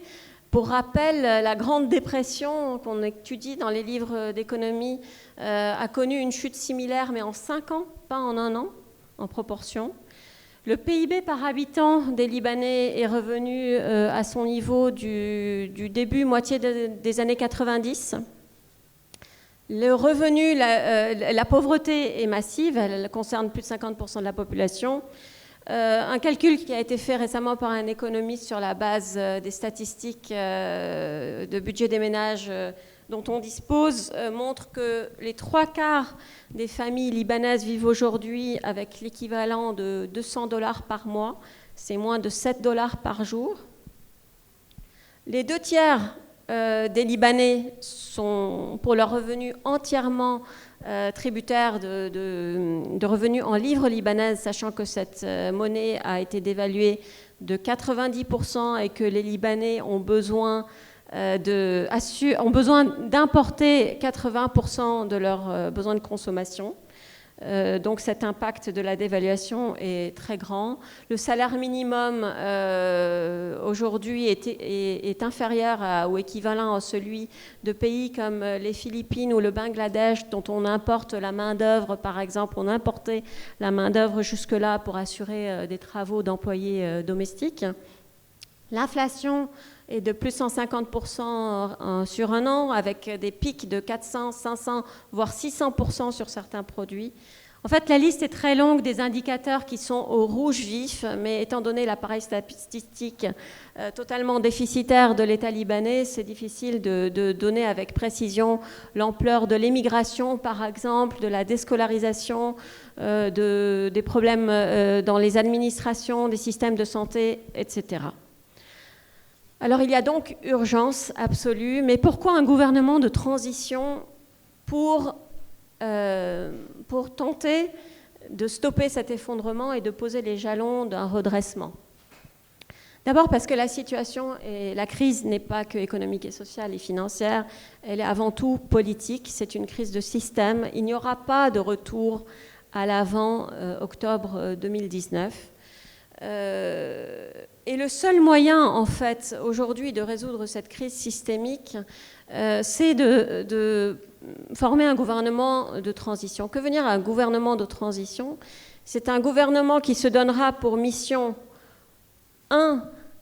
Pour rappel, la Grande Dépression qu'on étudie dans les livres d'économie a connu une chute similaire, mais en 5 ans, pas en 1 an, en proportion. Le PIB par habitant des Libanais est revenu à son niveau du début, moitié des années 90. Le revenu, la pauvreté est massive, elle concerne plus de 50% de la population. Un calcul qui a été fait récemment par un économiste sur la base des statistiques de budget des ménages dont on dispose montre que les 3/4 des familles libanaises vivent aujourd'hui avec l'équivalent de 200 $ par mois, c'est moins de 7 $ par jour. Les 2/3 des Libanais sont, pour leurs revenus, entièrement tributaires de revenus en livres libanaises, sachant que cette monnaie a été dévaluée de 90% et que les Libanais ont besoin d'importer 80% de leurs besoins de consommation. Donc cet impact de la dévaluation est très grand. Le salaire minimum aujourd'hui est inférieur ou équivalent à celui de pays comme les Philippines ou le Bangladesh, dont on importe la main-d'œuvre, par exemple. On importait la main-d'œuvre jusque-là pour assurer des travaux d'employés domestiques. L'inflation est de plus 150% sur un an, avec des pics de 400, 500, voire 600% sur certains produits. En fait, la liste est très longue des indicateurs qui sont au rouge vif, mais étant donné l'appareil statistique totalement déficitaire de l'État libanais, c'est difficile de donner avec précision l'ampleur de l'émigration, par exemple, de la déscolarisation, des problèmes dans les administrations, des systèmes de santé, etc. Alors, il y a donc urgence absolue, mais pourquoi un gouvernement de transition pour tenter de stopper cet effondrement et de poser les jalons d'un redressement? D'abord parce que la situation et la crise n'est pas que économique et sociale et financière, elle est avant tout politique, c'est une crise de système. Il n'y aura pas de retour à l'avant octobre 2019. Et le seul moyen, en fait, aujourd'hui de résoudre cette crise systémique, c'est de former un gouvernement de transition. Que veut dire un gouvernement de transition? C'est un gouvernement qui se donnera pour mission,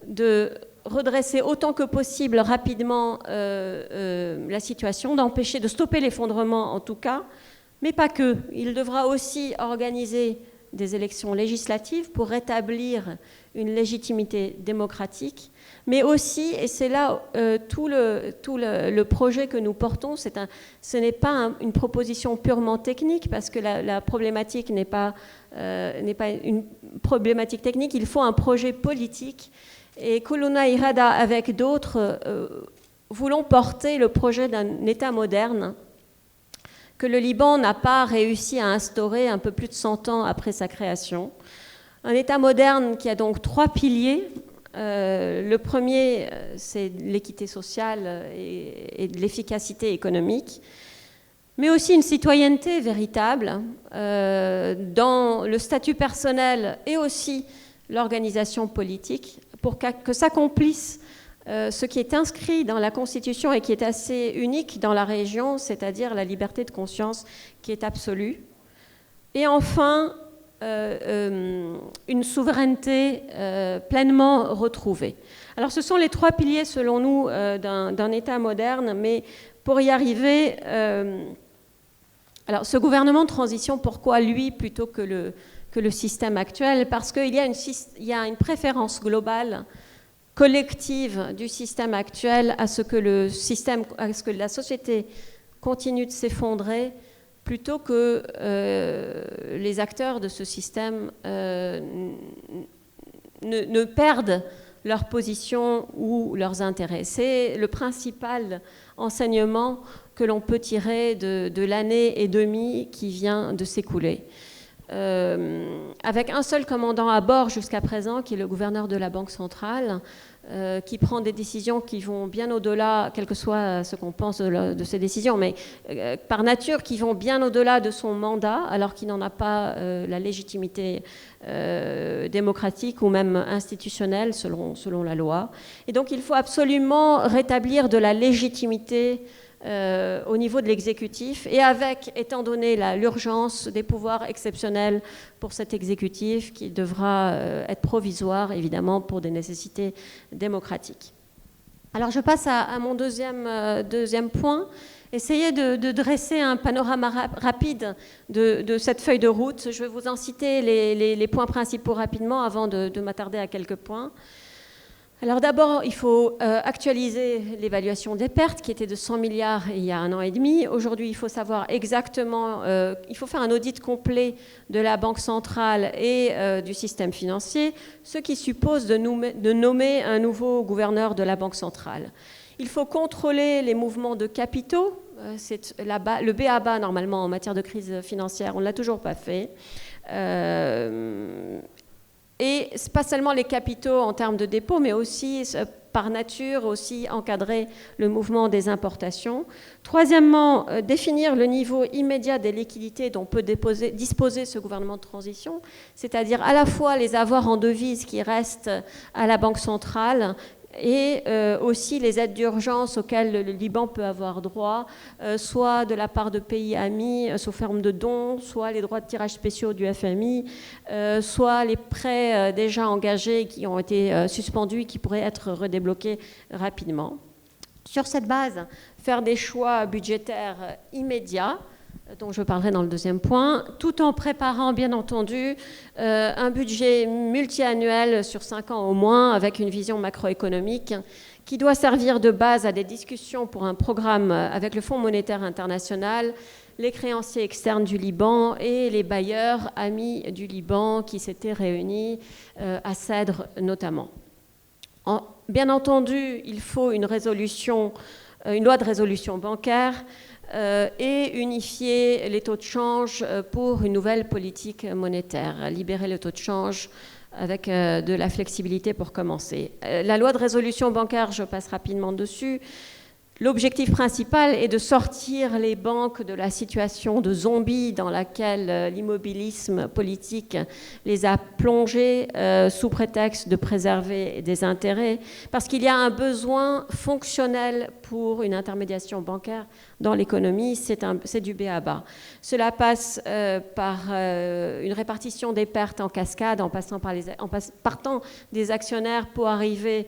de redresser autant que possible rapidement la situation, d'empêcher, de stopper l'effondrement en tout cas, mais pas que. Il devra aussi organiser des élections législatives pour rétablir une légitimité démocratique, mais aussi, et c'est là tout le projet que nous portons, ce n'est pas une proposition purement technique, parce que la problématique n'est pas une problématique technique, il faut un projet politique. Et Kuluna Irada, avec d'autres, voulons porter le projet d'un État moderne que le Liban n'a pas réussi à instaurer un peu plus de 100 ans après sa création. Un État moderne qui a donc 3 piliers. Le premier, c'est l'équité sociale et de l'efficacité économique, mais aussi une citoyenneté véritable dans le statut personnel et aussi l'organisation politique pour que s'accomplisse ce qui est inscrit dans la Constitution et qui est assez unique dans la région, c'est-à-dire la liberté de conscience qui est absolue. Et enfin, une souveraineté pleinement retrouvée. Alors ce sont les 3 piliers, selon nous, d'un État moderne, mais pour y arriver, alors ce gouvernement de transition, pourquoi lui plutôt que le système actuel? Parce qu'il y a une préférence globale collective du système actuel à ce que la société continue de s'effondrer, plutôt que les acteurs de ce système ne perdent leur position ou leurs intérêts. C'est le principal enseignement que l'on peut tirer de l'année et demie qui vient de s'écouler. Avec un seul commandant à bord jusqu'à présent, qui est le gouverneur de la Banque centrale, qui prend des décisions qui vont bien au-delà, quel que soit ce qu'on pense de ces décisions, mais par nature qui vont bien au-delà de son mandat, alors qu'il n'en a pas la légitimité démocratique ou même institutionnelle selon la loi. Et donc il faut absolument rétablir de la légitimité au niveau de l'exécutif, et étant donné l'urgence des pouvoirs exceptionnels pour cet exécutif qui devra être provisoire, évidemment, pour des nécessités démocratiques. Alors je passe à mon deuxième point, essayer de dresser un panorama rapide de cette feuille de route. Je vais vous en citer les points principaux rapidement avant de m'attarder à quelques points. Alors d'abord, il faut actualiser l'évaluation des pertes qui était de 100 milliards il y a 1 an et demi. Aujourd'hui, il faut savoir exactement, il faut faire un audit complet de la Banque centrale et du système financier, ce qui suppose de nommer un nouveau gouverneur de la Banque centrale. Il faut contrôler les mouvements de capitaux. C'est le b.a.-ba normalement en matière de crise financière, on ne l'a toujours pas fait. Et pas seulement les capitaux en termes de dépôt, mais aussi, par nature, aussi encadrer le mouvement des importations. Troisièmement, définir le niveau immédiat des liquidités dont peut disposer ce gouvernement de transition, c'est-à-dire à la fois les avoirs en devises qui restent à la Banque centrale, et aussi les aides d'urgence auxquelles le Liban peut avoir droit, soit de la part de pays amis sous forme de dons, soit les droits de tirage spéciaux du FMI, soit les prêts déjà engagés qui ont été suspendus et qui pourraient être redébloqués rapidement. Sur cette base, faire des choix budgétaires immédiats, dont je parlerai dans le deuxième point, tout en préparant, bien entendu, un budget multi-annuel sur 5 ans au moins, avec une vision macroéconomique, qui doit servir de base à des discussions pour un programme avec le Fonds monétaire international, les créanciers externes du Liban et les bailleurs amis du Liban qui s'étaient réunis à Cèdre notamment. Bien entendu, il faut une loi de résolution bancaire et unifier les taux de change pour une nouvelle politique monétaire, libérer le taux de change avec de la flexibilité pour commencer. La loi de résolution bancaire, je passe rapidement dessus. L'objectif principal est de sortir les banques de la situation de zombie dans laquelle l'immobilisme politique les a plongées sous prétexte de préserver des intérêts, parce qu'il y a un besoin fonctionnel pour une intermédiation bancaire dans l'économie, c'est du b.a.-ba. Cela passe par une répartition des pertes en cascade, en partant des actionnaires pour arriver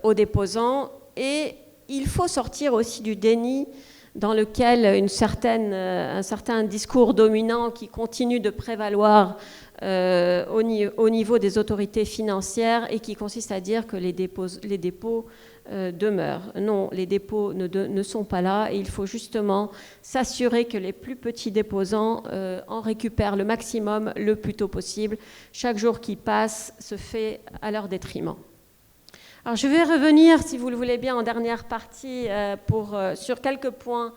aux déposants, et il faut sortir aussi du déni dans lequel un certain discours dominant qui continue de prévaloir au niveau des autorités financières et qui consiste à dire que les dépôts demeurent. Non, les dépôts ne sont pas là et il faut justement s'assurer que les plus petits déposants en récupèrent le maximum le plus tôt possible. Chaque jour qui passe se fait à leur détriment. Alors, je vais revenir, si vous le voulez bien, en dernière partie sur quelques points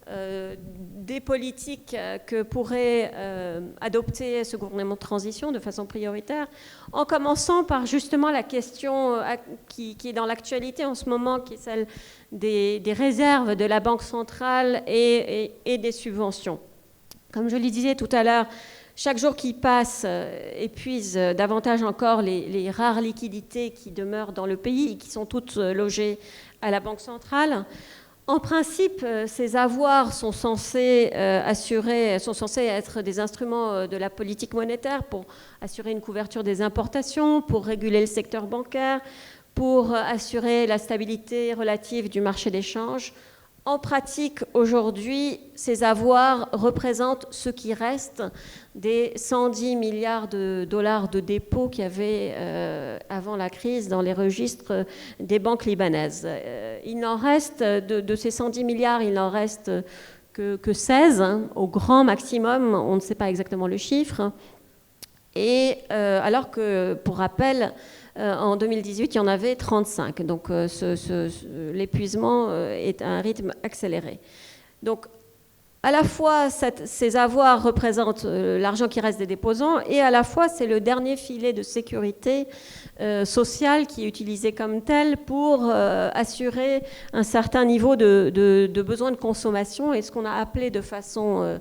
des politiques que pourrait adopter ce gouvernement de transition de façon prioritaire, en commençant par justement la question qui est dans l'actualité en ce moment, qui est celle des réserves de la Banque centrale et des subventions. Comme je le disais tout à l'heure, chaque jour qui passe épuise davantage encore les rares liquidités qui demeurent dans le pays et qui sont toutes logées à la Banque centrale. En principe, ces avoirs sont censés être des instruments de la politique monétaire pour assurer une couverture des importations, pour réguler le secteur bancaire, pour assurer la stabilité relative du marché des changes. En pratique, aujourd'hui, ces avoirs représentent ce qui reste des 110 milliards de dollars de dépôts qu'il y avait avant la crise dans les registres des banques libanaises. Il n'en reste, de ces 110 milliards, il n'en reste que 16, au grand maximum, on ne sait pas exactement le chiffre. Et alors que, pour rappel, en 2018, il y en avait 35. Donc, l'épuisement est à un rythme accéléré. Donc, à la fois, ces avoirs représentent l'argent qui reste des déposants et à la fois, c'est le dernier filet de sécurité sociale qui est utilisé comme tel pour assurer un certain niveau de besoin de consommation et ce qu'on a appelé de façon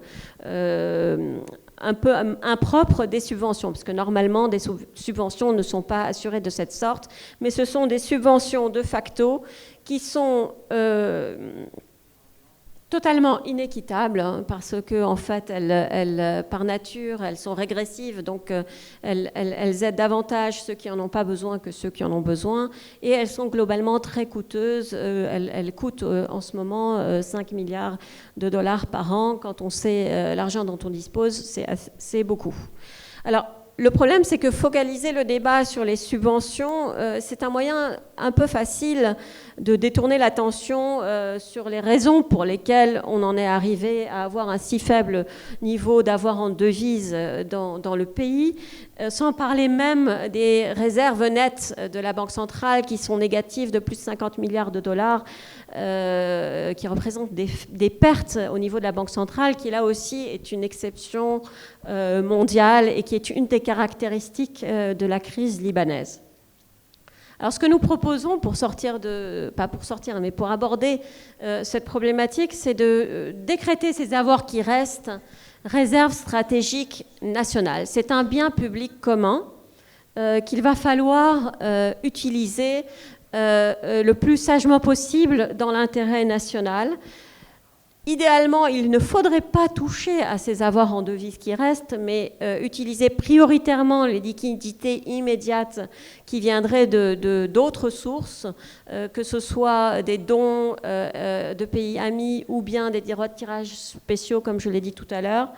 un peu impropre des subventions, parce que normalement, des subventions ne sont pas assurées de cette sorte, mais ce sont des subventions de facto qui sont totalement inéquitables, parce que en fait, elles, par nature, elles sont régressives, donc elles aident davantage ceux qui n'en ont pas besoin que ceux qui en ont besoin, et elles sont globalement très coûteuses. Elles coûtent en ce moment 5 milliards de dollars par an. Quand on sait l'argent dont on dispose, c'est beaucoup. Alors, le problème, c'est que focaliser le débat sur les subventions, c'est un moyen un peu facile de détourner l'attention sur les raisons pour lesquelles on en est arrivé à avoir un si faible niveau d'avoir en devise dans le pays, sans parler même des réserves nettes de la Banque centrale qui sont négatives de plus de 50 milliards de dollars, qui représentent des pertes au niveau de la Banque centrale, qui là aussi est une exception mondiale et qui est une des caractéristiques de la crise libanaise. Alors, ce que nous proposons pour aborder cette problématique, c'est de décréter ces avoirs qui restent réserves stratégiques nationales. C'est un bien public commun qu'il va falloir utiliser le plus sagement possible dans l'intérêt national. Idéalement, il ne faudrait pas toucher à ces avoirs en devises qui restent, mais utiliser prioritairement les liquidités immédiates qui viendraient d'autres sources, que ce soit des dons de pays amis ou bien des droits de tirage spéciaux, comme je l'ai dit tout à l'heure.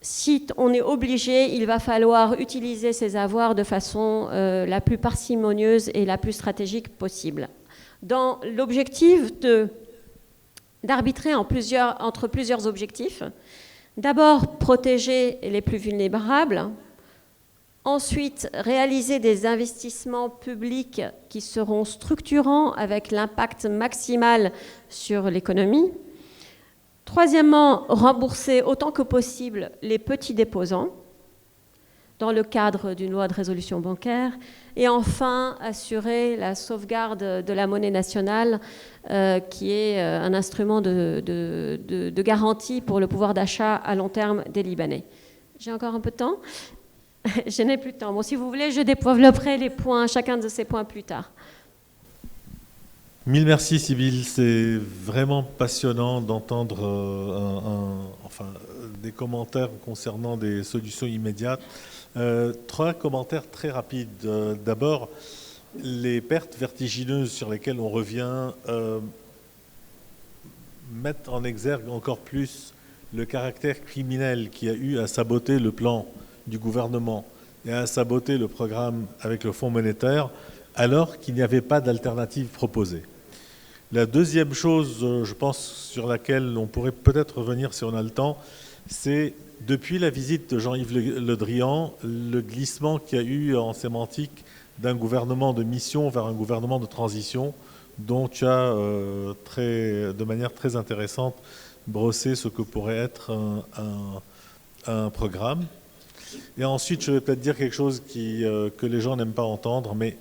Si on est obligé, il va falloir utiliser ces avoirs de façon la plus parcimonieuse et la plus stratégique possible. Dans l'objectif d'arbitrer entre plusieurs objectifs. D'abord, protéger les plus vulnérables. Ensuite, réaliser des investissements publics qui seront structurants avec l'impact maximal sur l'économie. Troisièmement, rembourser autant que possible les petits déposants dans le cadre d'une loi de résolution bancaire. Et enfin, assurer la sauvegarde de la monnaie nationale, qui est un instrument de garantie pour le pouvoir d'achat à long terme des Libanais. J'ai encore un peu de temps ? Je n'ai plus de temps. Bon, si vous voulez, je développerai chacun de ces points plus tard. Mille merci, Sybille. C'est vraiment passionnant d'entendre des commentaires concernant des solutions immédiates. 3 commentaires très rapides. D'abord, les pertes vertigineuses sur lesquelles on revient mettent en exergue encore plus le caractère criminel qui a eu à saboter le plan du gouvernement et à saboter le programme avec le Fonds monétaire, alors qu'il n'y avait pas d'alternative proposée. La deuxième chose, je pense, sur laquelle on pourrait peut-être revenir si on a le temps, c'est depuis la visite de Jean-Yves Le Drian, le glissement qu'il y a eu en sémantique d'un gouvernement de mission vers un gouvernement de transition, dont tu as de manière très intéressante brossé ce que pourrait être un programme. Et ensuite, je vais peut-être dire quelque chose que les gens n'aiment pas entendre, mais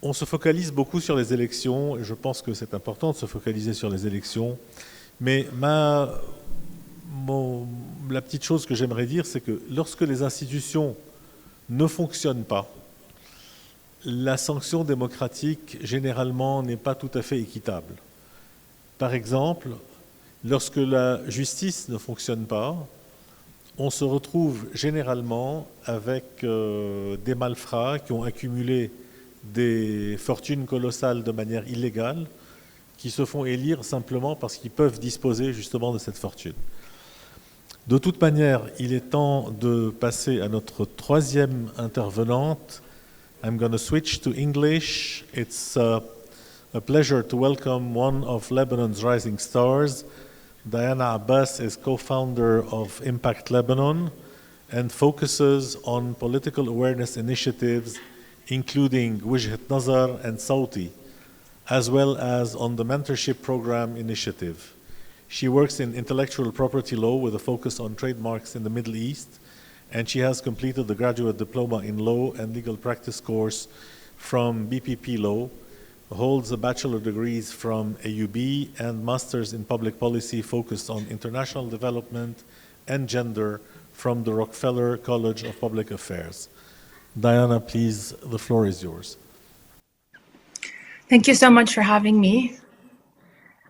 on se focalise beaucoup sur les élections, et je pense que c'est important de se focaliser sur les élections, mais la petite chose que j'aimerais dire, c'est que lorsque les institutions ne fonctionnent pas, la sanction démocratique, généralement, n'est pas tout à fait équitable. Par exemple, lorsque la justice ne fonctionne pas, on se retrouve généralement avec des malfrats qui ont accumulé des fortunes colossales de manière illégale, qui se font élire simplement parce qu'ils peuvent disposer justement de cette fortune. De toute manière, il est temps de passer à notre troisième intervenante. I'm going to switch to English. It's a pleasure to welcome one of Lebanon's rising stars. Diana Abbas is co-founder of Impact Lebanon and focuses on political awareness initiatives, including Wijhat Nazar and Sauti, as well as on the Mentorship Program initiative. She works in intellectual property law with a focus on trademarks in the Middle East, and she has completed the graduate diploma in law and legal practice course from BPP Law, holds a bachelor degrees from AUB and masters in public policy focused on international development and gender from the Rockefeller College of Public Affairs. Diana, please, the floor is yours. Thank you so much for having me.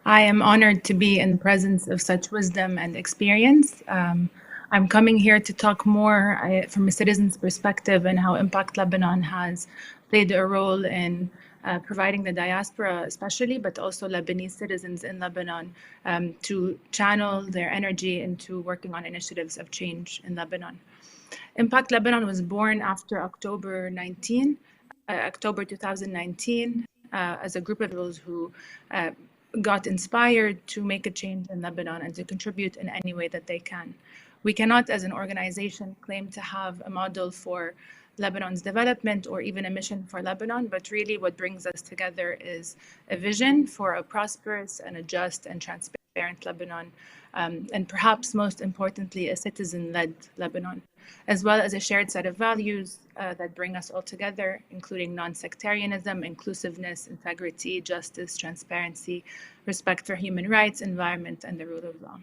I am honored to be in the presence of such wisdom and experience. I'm coming here to talk more from a citizen's perspective and how Impact Lebanon has played a role in providing the diaspora especially, but also Lebanese citizens in Lebanon to channel their energy into working on initiatives of change in Lebanon. Impact Lebanon was born after October 2019, as a group of those who got inspired to make a change in Lebanon and to contribute in any way that they can. We cannot, as an organization, claim to have a model for Lebanon's development or even a mission for Lebanon, but really what brings us together is a vision for a prosperous and a just and transparent Lebanon, and perhaps most importantly, a citizen-led Lebanon, as well as a shared set of values that bring us all together, including non-sectarianism, inclusiveness, integrity, justice, transparency, respect for human rights, environment, and the rule of law.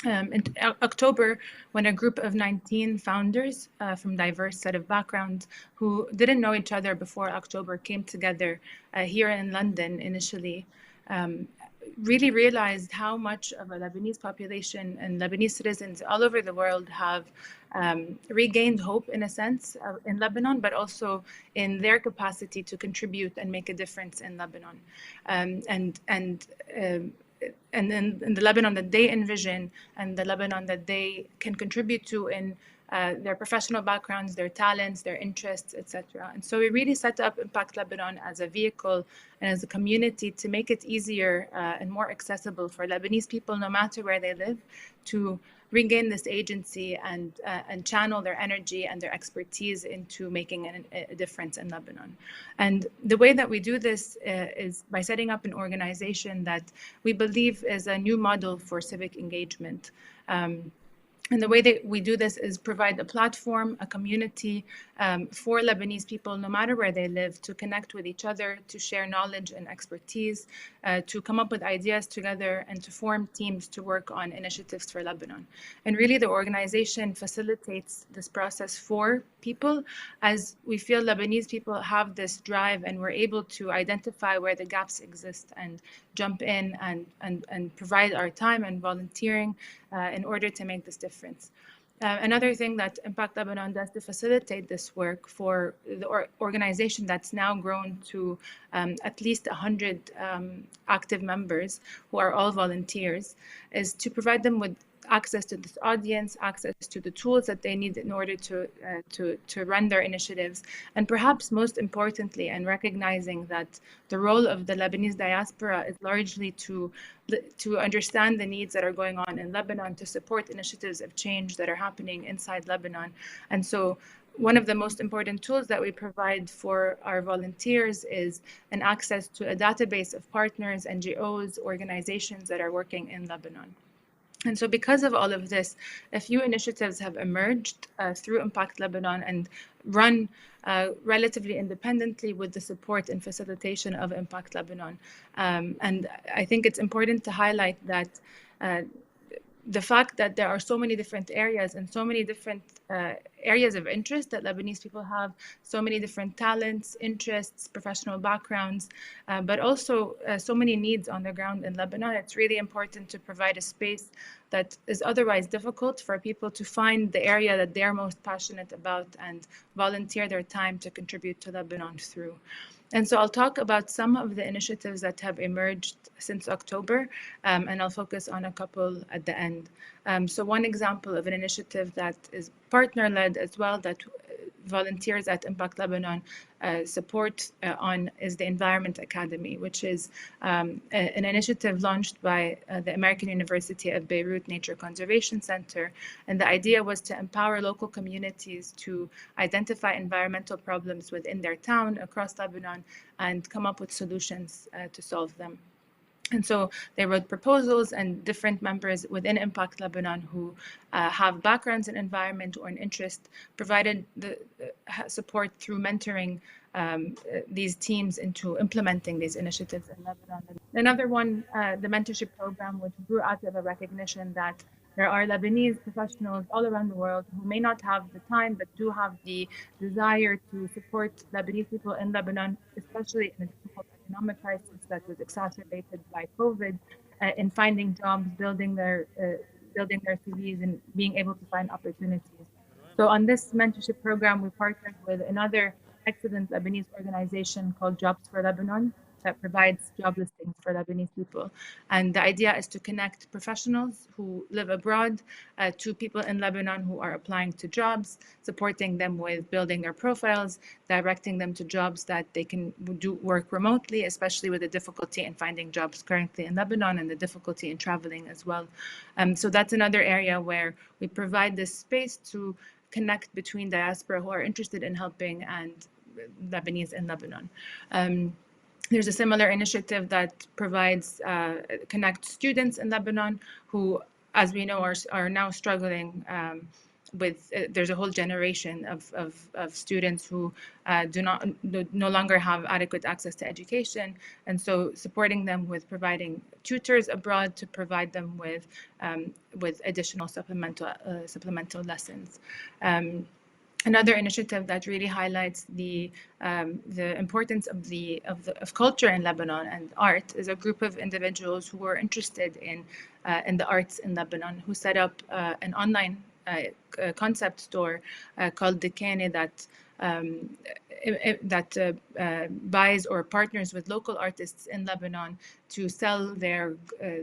In October, when a group of 19 founders from diverse set of backgrounds who didn't know each other before October came together here in London initially, really realized how much of a Lebanese population and Lebanese citizens all over the world have regained hope, in a sense, in Lebanon, but also in their capacity to contribute and make a difference in Lebanon. And in the Lebanon that they envision and the Lebanon that they can contribute to in their professional backgrounds, their talents, their interests, etc. And so we really set up Impact Lebanon as a vehicle and as a community to make it easier and more accessible for Lebanese people, no matter where they live, to regain this agency and channel their energy and their expertise into making a difference in Lebanon. And the way that we do this is by setting up an organization that we believe is a new model for civic engagement. And the way that we do this is provide a platform, a community for Lebanese people, no matter where they live, to connect with each other, to share knowledge and expertise, to come up with ideas together, and to form teams to work on initiatives for Lebanon. And really, the organization facilitates this process for people, as we feel Lebanese people have this drive and we're able to identify where the gaps exist and jump in and provide our time and volunteering in order to make this difference. Another thing that Impact Lebanon does to facilitate this work for the organization that's now grown to at least 100 active members who are all volunteers is to provide them with access to this audience, access to the tools that they need in order to run their initiatives, and perhaps most importantly, and recognizing that the role of the Lebanese diaspora is largely to understand the needs that are going on in Lebanon, to support initiatives of change that are happening inside Lebanon. And so one of the most important tools that we provide for our volunteers is an access to a database of partners, NGOs, organizations that are working in Lebanon. And so because of all of this, a few initiatives have emerged through Impact Lebanon and run relatively independently with the support and facilitation of Impact Lebanon. And I think it's important to highlight that the fact that there are so many different areas and so many different areas of interest that Lebanese people have, so many different talents, interests, professional backgrounds, but also so many needs on the ground in Lebanon. It's really important to provide a space that is otherwise difficult for people to find the area that they're most passionate about and volunteer their time to contribute to Lebanon through. And so I'll talk about some of the initiatives that have emerged since October, and I'll focus on a couple at the end. So one example of an initiative that is partner-led as well, that volunteers at Impact Lebanon support on, is the Environment Academy, which is an initiative launched by the American University of Beirut Nature Conservation Center. And the idea was to empower local communities to identify environmental problems within their town, across Lebanon, and come up with solutions to solve them. And so they wrote proposals, and different members within Impact Lebanon who have backgrounds in environment or an interest provided the support through mentoring these teams into implementing these initiatives in Lebanon. Another one, the mentorship program, which grew out of a recognition that there are Lebanese professionals all around the world who may not have the time, but do have the desire to support Lebanese people in Lebanon, especially in a difficult economic crisis that was exacerbated by COVID, in finding jobs, building their CVs, and being able to find opportunities. So on this mentorship program, we partnered with another excellent Lebanese organization called Jobs for Lebanon that provides job listings for Lebanese people. And the idea is to connect professionals who live abroad to people in Lebanon who are applying to jobs, supporting them with building their profiles, directing them to jobs that they can do work remotely, especially with the difficulty in finding jobs currently in Lebanon and the difficulty in traveling as well. So that's another area where we provide this space to connect between diaspora who are interested in helping and Lebanese in Lebanon. There's a similar initiative that provides connect students in Lebanon who, as we know, are now struggling there's a whole generation of students who no longer have adequate access to education, and so supporting them with providing tutors abroad to provide them with additional supplemental lessons. Another initiative that really highlights the importance of culture in Lebanon and art is a group of individuals who were interested in the arts in Lebanon, who set up an online concept store called Dekane that buys or partners with local artists in Lebanon to sell their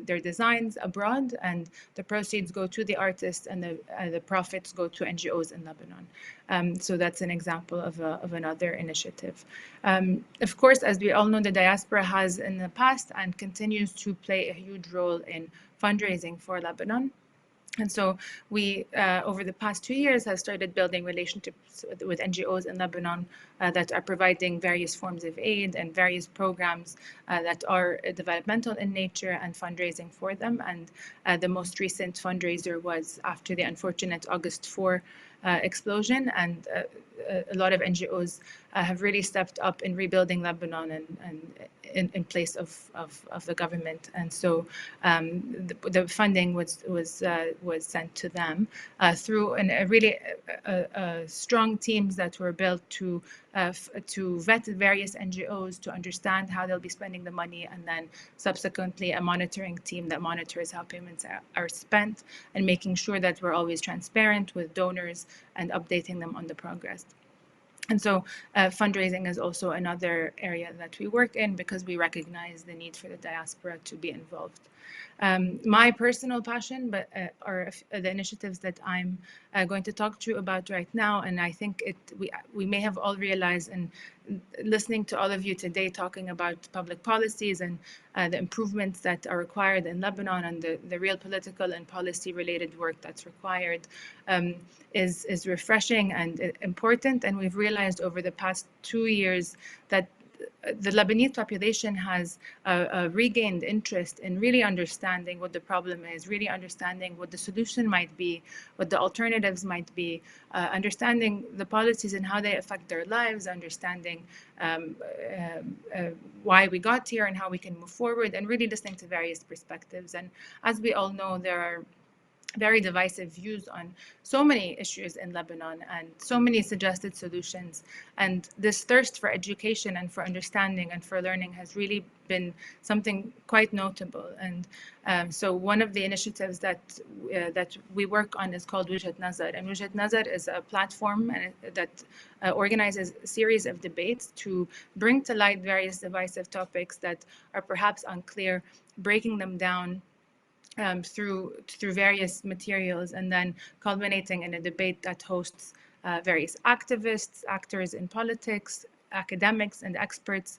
designs abroad, and the proceeds go to the artists and the profits go to NGOs in Lebanon. So that's an example of another initiative. Of course, as we all know, the diaspora has in the past and continues to play a huge role in fundraising for Lebanon. And so we, over the past 2 years, have started building relationships with NGOs in Lebanon that are providing various forms of aid and various programs that are developmental in nature and fundraising for them. And the most recent fundraiser was after the unfortunate August 4 explosion, and a lot of NGOs have really stepped up in rebuilding Lebanon and in place of the government, and so the funding was sent to them through really strong teams that were built to vet various NGOs to understand how they'll be spending the money, and then subsequently a monitoring team that monitors how payments are spent and making sure that we're always transparent with donors and updating them on the progress. And so fundraising is also another area that we work in because we recognize the need for the diaspora to be involved. My personal passion are the initiatives that I'm going to talk to you about right now, and I think we may have all realized, and listening to all of you today talking about public policies and the improvements that are required in Lebanon and the real political and policy related work that's required is refreshing and important. And we've realized over the past 2 years that the Lebanese population has regained interest in really understanding what the problem is, really understanding what the solution might be, what the alternatives might be, understanding the policies and how they affect their lives, understanding why we got here and how we can move forward, and really listening to various perspectives. And as we all know, there are very divisive views on so many issues in Lebanon and so many suggested solutions. And this thirst for education and for understanding and for learning has really been something quite notable. And so one of the initiatives that we work on is called Wujhat Nazar. And Wujhat Nazar is a platform that organizes a series of debates to bring to light various divisive topics that are perhaps unclear, breaking them down through various materials, and then culminating in a debate that hosts various activists, actors in politics, academics, and experts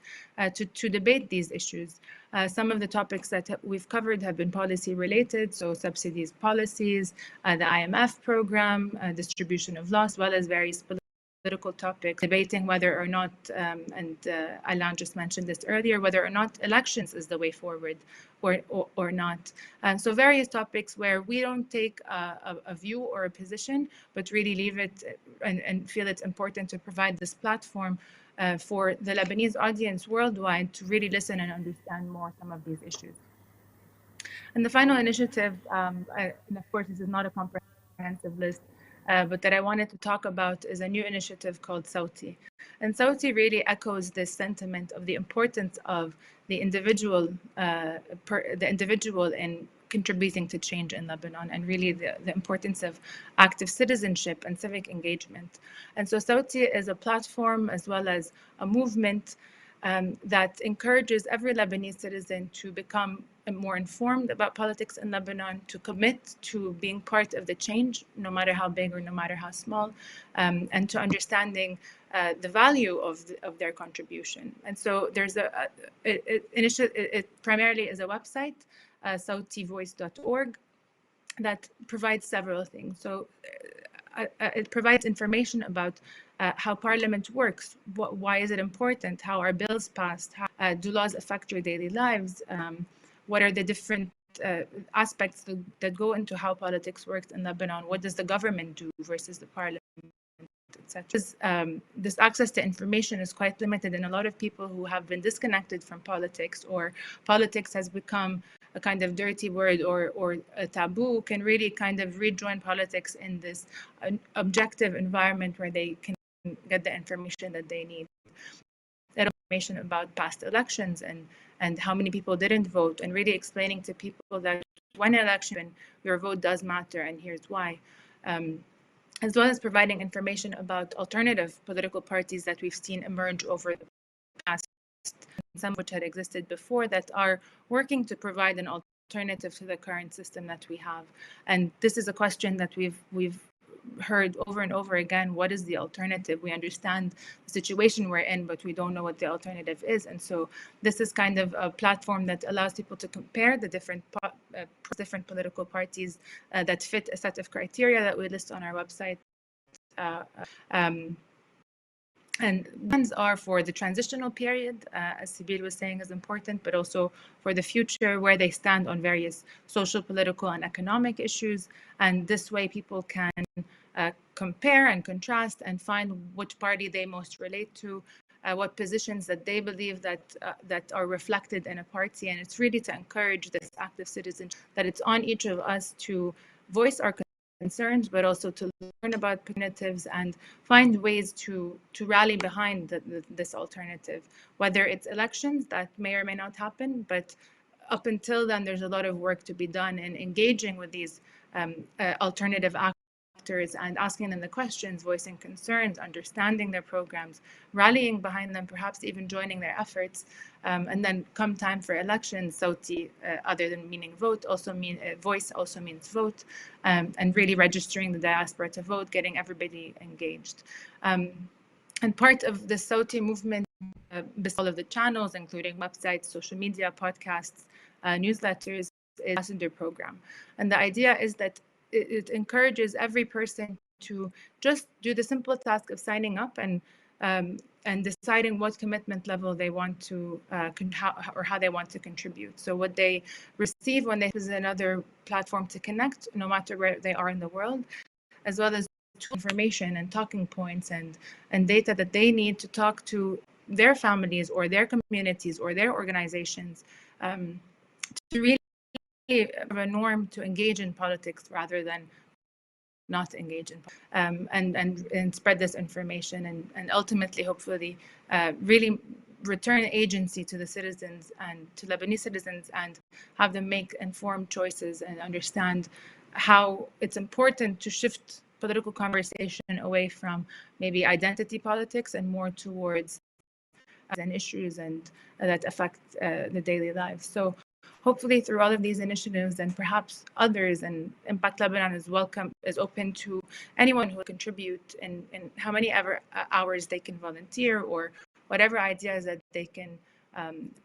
to debate these issues. Some of the topics that we've covered have been policy related, so subsidies policies, the IMF program, distribution of loss, as well as various political topics, debating whether or not, and Alain just mentioned this earlier, whether or not elections is the way forward or not. And so various topics where we don't take a view or a position, but really leave it and feel it's important to provide this platform for the Lebanese audience worldwide to really listen and understand more some of these issues. And the final initiative, and of course this is not a comprehensive list, but that I wanted to talk about is a new initiative called Sawti. And Sawti really echoes this sentiment of the importance of the individual in contributing to change in Lebanon, and really the importance of active citizenship and civic engagement. And so Sawti is a platform as well as a movement that encourages every Lebanese citizen to become more informed about politics in Lebanon, to commit to being part of the change, no matter how big or no matter how small, and to understanding the value of their contribution. And so there's it primarily is a website, sawtivoice.org, that provides several things. So it provides information about how Parliament works, why is it important, how are bills passed, how do laws affect your daily lives, what are the different aspects that go into how politics works in Lebanon. What does the government do versus the parliament, etc. This access to information is quite limited, and a lot of people who have been disconnected from politics, or politics has become a kind of dirty word or a taboo, can really kind of rejoin politics in this objective environment where they can get the information that they need. That information about past elections and how many people didn't vote, and really explaining to people that one election, your vote does matter, and here's why. As well as providing information about alternative political parties that we've seen emerge over the past, some which had existed before, that are working to provide an alternative to the current system that we have. And this is a question that we've heard over and over again. What is the alternative? We understand the situation we're in, but we don't know what the alternative is. And so this is kind of a platform that allows people to compare the different political parties that fit a set of criteria that we list on our website. And ones are for the transitional period, as Sibir was saying, is important, but also for the future, where they stand on various social, political, and economic issues. And this way people can compare and contrast and find which party they most relate to, what positions that they believe that are reflected in a party. And it's really to encourage this active citizenship, that it's on each of us to voice our concerns, but also to learn about alternatives and find ways to rally behind this alternative, whether it's elections that may or may not happen. But up until then, there's a lot of work to be done in engaging with these alternative actors and asking them the questions, voicing concerns, understanding their programs, rallying behind them, perhaps even joining their efforts. And then come time for elections, Sauti, other than meaning vote, also voice also means vote, and really registering the diaspora to vote, getting everybody engaged. And part of the Sauti movement, all of the channels, including websites, social media, podcasts, newsletters, is ambassador program. And the idea is that it encourages every person to just do the simple task of signing up and deciding what commitment level they want to how they want to contribute. So what they receive when they use another platform to connect, no matter where they are in the world, as well as information and talking points and data that they need to talk to their families or their communities or their organizations, to really have a norm to engage in politics rather than not engage in, and spread this information and ultimately, hopefully, really return agency to the citizens and to Lebanese citizens and have them make informed choices and understand how it's important to shift political conversation away from maybe identity politics and more towards issues and that affect the daily lives. So hopefully through all of these initiatives and perhaps others, and Impact Lebanon is open to anyone who will contribute in how many ever hours they can volunteer or whatever ideas that they can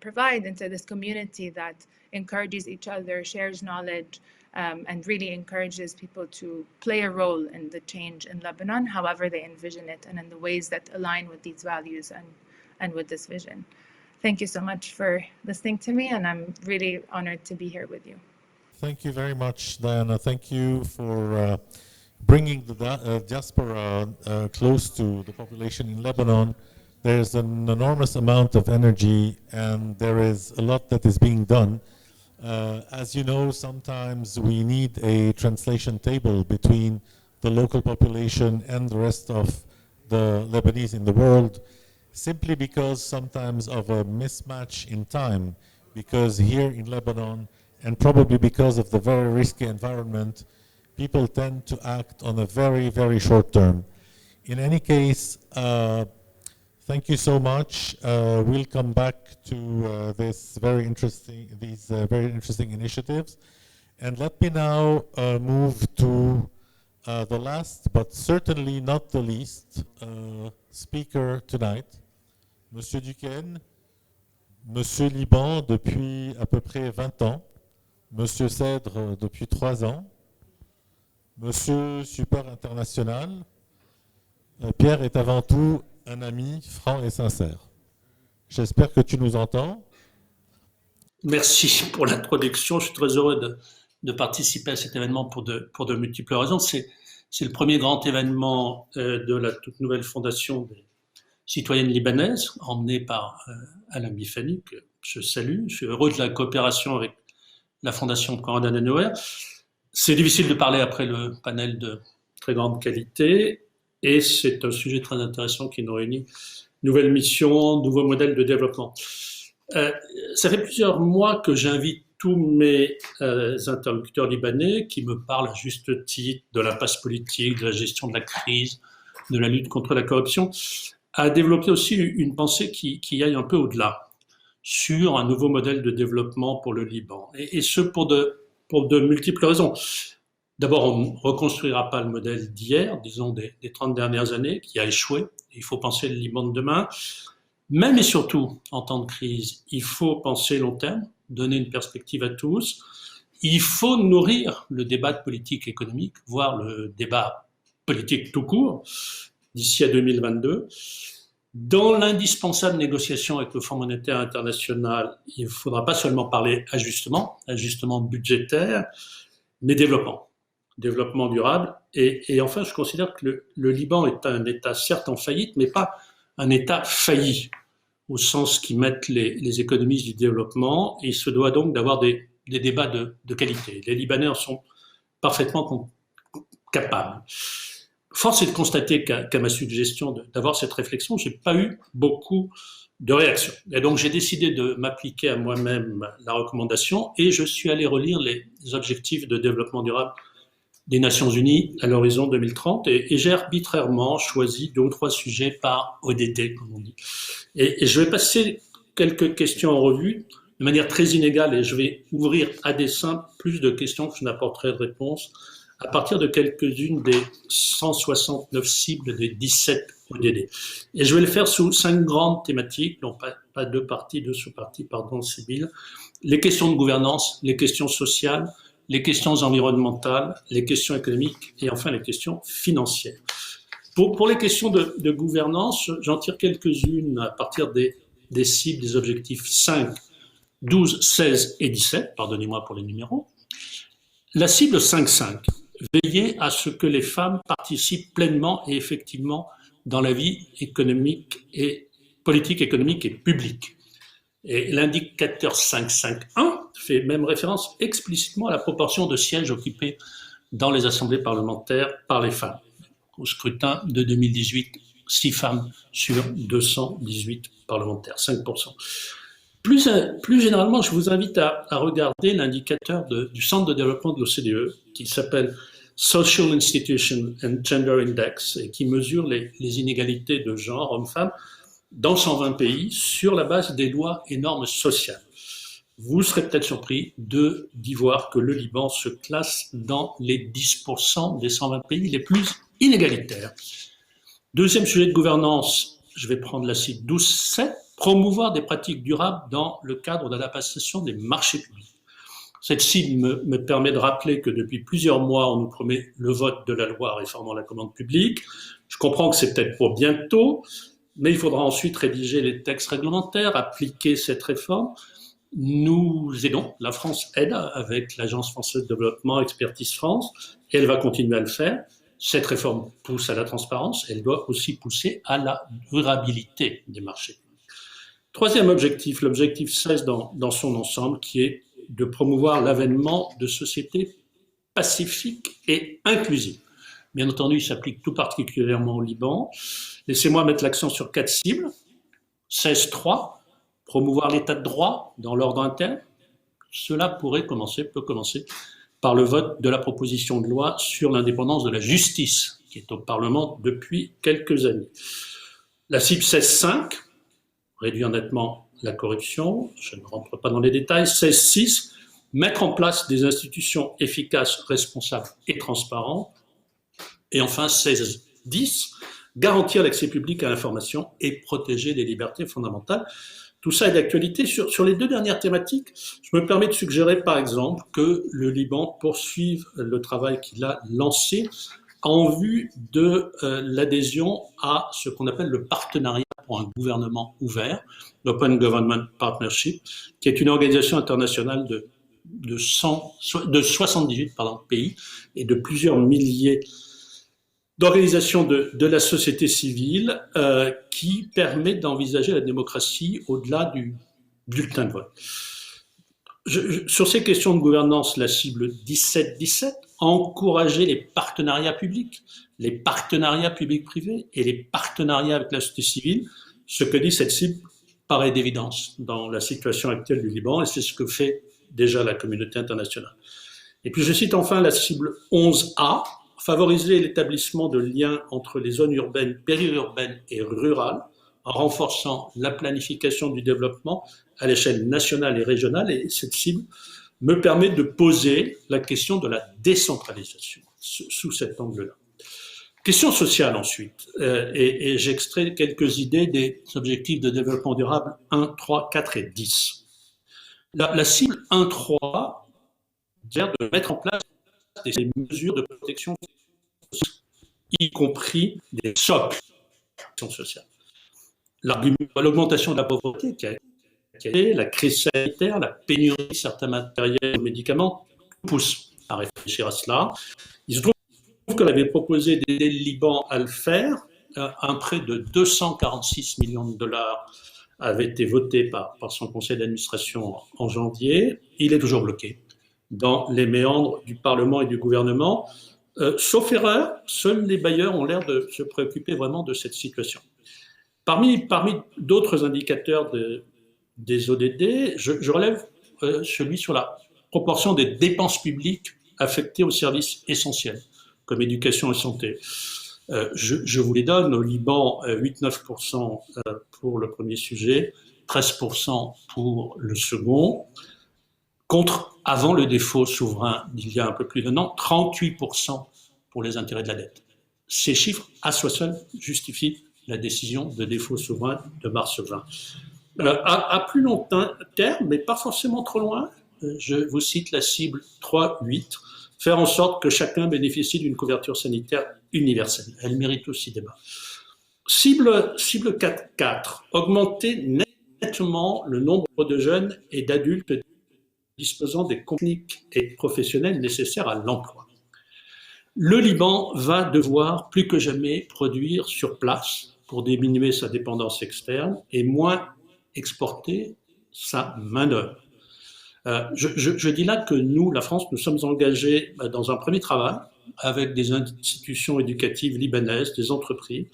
provide into this community that encourages each other, shares knowledge, and really encourages people to play a role in the change in Lebanon, however they envision it, and in the ways that align with these values and with this vision. Thank you so much for listening to me, and I'm really honored to be here with you. Thank you very much, Diana. Thank you for bringing the diaspora close to the population in Lebanon. There's an enormous amount of energy, and there is a lot that is being done. As you know, sometimes we need a translation table between the local population and the rest of the Lebanese in the world, simply because sometimes of a mismatch in time, because here in Lebanon, and probably because of the very risky environment, people tend to act on a very, very short term. In any case, thank you so much. We'll come back to these very interesting initiatives. And let me now move to the last, but certainly not the least, speaker tonight, Monsieur Duquesne, Monsieur Liban depuis à peu près 20 ans, Monsieur Cèdre depuis 3 ans, Monsieur Super International. Pierre est avant tout un ami franc et sincère. J'espère que tu nous entends. Merci pour l'introduction. Je suis très heureux de participer à cet événement pour de multiples raisons. C'est le premier grand événement de la toute nouvelle fondation des citoyennes libanaises, emmenée par Alain Bifani, que je salue. Je suis heureux de la coopération avec la fondation Konrad Adenauer. C'est difficile de parler après le panel de très grande qualité, et c'est un sujet très intéressant qui nous réunit. Nouvelle mission, nouveau modèle de développement. Ça fait plusieurs mois que j'invite tous mes interlocuteurs libanais qui me parlent à juste titre de l'impasse politique, de la gestion de la crise, de la lutte contre la corruption, à développer aussi une pensée qui aille un peu au-delà sur un nouveau modèle de développement pour le Liban. Et ce pour de multiples raisons. D'abord, on ne reconstruira pas le modèle d'hier, disons des 30 dernières années, qui a échoué. Il faut penser le Liban de demain. Même et surtout, en temps de crise, il faut penser long terme, donner une perspective à tous. Il faut nourrir le débat de politique économique, voire le débat politique tout court, d'ici à 2022. Dans l'indispensable négociation avec le Fonds monétaire international, il ne faudra pas seulement parler ajustement budgétaire, mais développement durable. Et enfin, je considère que le Liban est un État certes en faillite, mais pas un État failli, au sens qui mettent les économistes du développement, et il se doit donc d'avoir des débats de qualité. Les Libanais en sont parfaitement capables. Force est de constater qu'à ma suggestion d'avoir cette réflexion, j'ai pas eu beaucoup de réactions. Et donc j'ai décidé de m'appliquer à moi-même la recommandation, et je suis allé relire les objectifs de développement durable des Nations Unies à l'horizon 2030, et j'ai arbitrairement choisi 2 ou 3 sujets par ODD, comme on dit. Et je vais passer quelques questions en revue de manière très inégale, et je vais ouvrir à dessein plus de questions que je n'apporterai de réponse à partir de quelques-unes des 169 cibles des 17 ODD. Et je vais le faire sous 5 grandes thématiques, non pas 2 parties, 2 sous-parties, pardon, Sybille. Les questions de gouvernance, les questions sociales, les questions environnementales, les questions économiques et enfin les questions financières. Pour les questions de gouvernance, j'en tire quelques-unes à partir des cibles, des objectifs 5, 12, 16 et 17, pardonnez-moi pour les numéros. La cible 5.5, veiller à ce que les femmes participent pleinement et effectivement dans la vie économique et politique, économique et publique. Et l'indicateur 5.5.1 fait même référence explicitement à la proportion de sièges occupés dans les assemblées parlementaires par les femmes. Au scrutin de 2018, 6 femmes sur 218 parlementaires, 5%. Plus généralement, je vous invite à regarder l'indicateur du Centre de développement de l'OCDE qui s'appelle Social Institution and Gender Index et qui mesure les inégalités de genre hommes-femmes dans 120 pays sur la base des lois et normes sociales. Vous serez peut-être surpris d'y voir que le Liban se classe dans les 10% des 120 pays les plus inégalitaires. Deuxième sujet de gouvernance, je vais prendre la cible 12.7, promouvoir des pratiques durables dans le cadre de l'adaptation des marchés publics. Cette cible me permet de rappeler que depuis plusieurs mois, on nous promet le vote de la loi réformant la commande publique. Je comprends que c'est peut-être pour bientôt, mais il faudra ensuite rédiger les textes réglementaires, appliquer cette réforme. Nous aidons, la France aide avec l'Agence française de développement, Expertise France, et elle va continuer à le faire. Cette réforme pousse à la transparence, elle doit aussi pousser à la durabilité des marchés. Troisième objectif, l'objectif 16 dans son ensemble, qui est de promouvoir l'avènement de sociétés pacifiques et inclusives. Bien entendu, il s'applique tout particulièrement au Liban. Laissez-moi mettre l'accent sur 4 cibles. 16.3, promouvoir l'état de droit dans l'ordre interne. Cela peut commencer par le vote de la proposition de loi sur l'indépendance de la justice, qui est au Parlement depuis quelques années. La cible 16.5, réduire nettement la corruption, je ne rentre pas dans les détails. 16.6, mettre en place des institutions efficaces, responsables et transparentes. Et enfin, 16.10, garantir l'accès public à l'information et protéger les libertés fondamentales. Tout ça est d'actualité. Sur les 2 dernières thématiques, je me permets de suggérer par exemple que le Liban poursuive le travail qu'il a lancé en vue de l'adhésion à ce qu'on appelle le partenariat pour pour un gouvernement ouvert, l'Open Government Partnership, qui est une organisation internationale de 78 pays et de plusieurs milliers d'organisations de la société civile qui permet d'envisager la démocratie au-delà du bulletin de vote. Sur ces questions de gouvernance, la cible 17-17, encourager les partenariats publics privés et les partenariats avec la société civile. Ce que dit cette cible paraît d'évidence dans la situation actuelle du Liban, et c'est ce que fait déjà la communauté internationale. Et puis je cite enfin la cible 11A, favoriser l'établissement de liens entre les zones urbaines, périurbaines et rurales, en renforçant la planification du développement à l'échelle nationale et régionale. Et cette cible me permet de poser la question de la décentralisation sous cet angle-là. Question sociale ensuite, et j'extrais quelques idées des objectifs de développement durable 1, 3, 4 et 10. La cible 1.3 vient de mettre en place des mesures de protection sociale, y compris des socles de protection sociale. L'augmentation de la pauvreté qui a été, la crise sanitaire, la pénurie de certains matériels et médicaments poussent à réfléchir à cela. Il se trouve qu'on avait proposé d'aider le Liban à le faire. Un prêt de 246 millions de dollars avait été voté par son conseil d'administration en janvier. Il est toujours bloqué dans les méandres du Parlement et du gouvernement. Sauf erreur, seuls les bailleurs ont l'air de se préoccuper vraiment de cette situation. Parmi d'autres indicateurs des ODD, je relève celui sur la proportion des dépenses publiques affectées aux services essentiels, comme éducation et santé. Je vous les donne, au Liban, 8-9% pour le premier sujet, 13% pour le second, contre, avant le défaut souverain d'il y a un peu plus d'un an, 38% pour les intérêts de la dette. Ces chiffres, à soi seuls, justifient la décision de défaut souverain de mars 20. À plus long terme, mais pas forcément trop loin, je vous cite la cible 3.8, faire en sorte que chacun bénéficie d'une couverture sanitaire universelle. Elle mérite aussi débat. Cible 4.4, augmenter nettement le nombre de jeunes et d'adultes disposant des techniques et professionnels nécessaires à l'emploi. Le Liban va devoir plus que jamais produire sur place pour diminuer sa dépendance externe et moins exporter sa main-d'œuvre. Je dis là que nous, la France, nous sommes engagés dans un premier travail avec des institutions éducatives libanaises, des entreprises,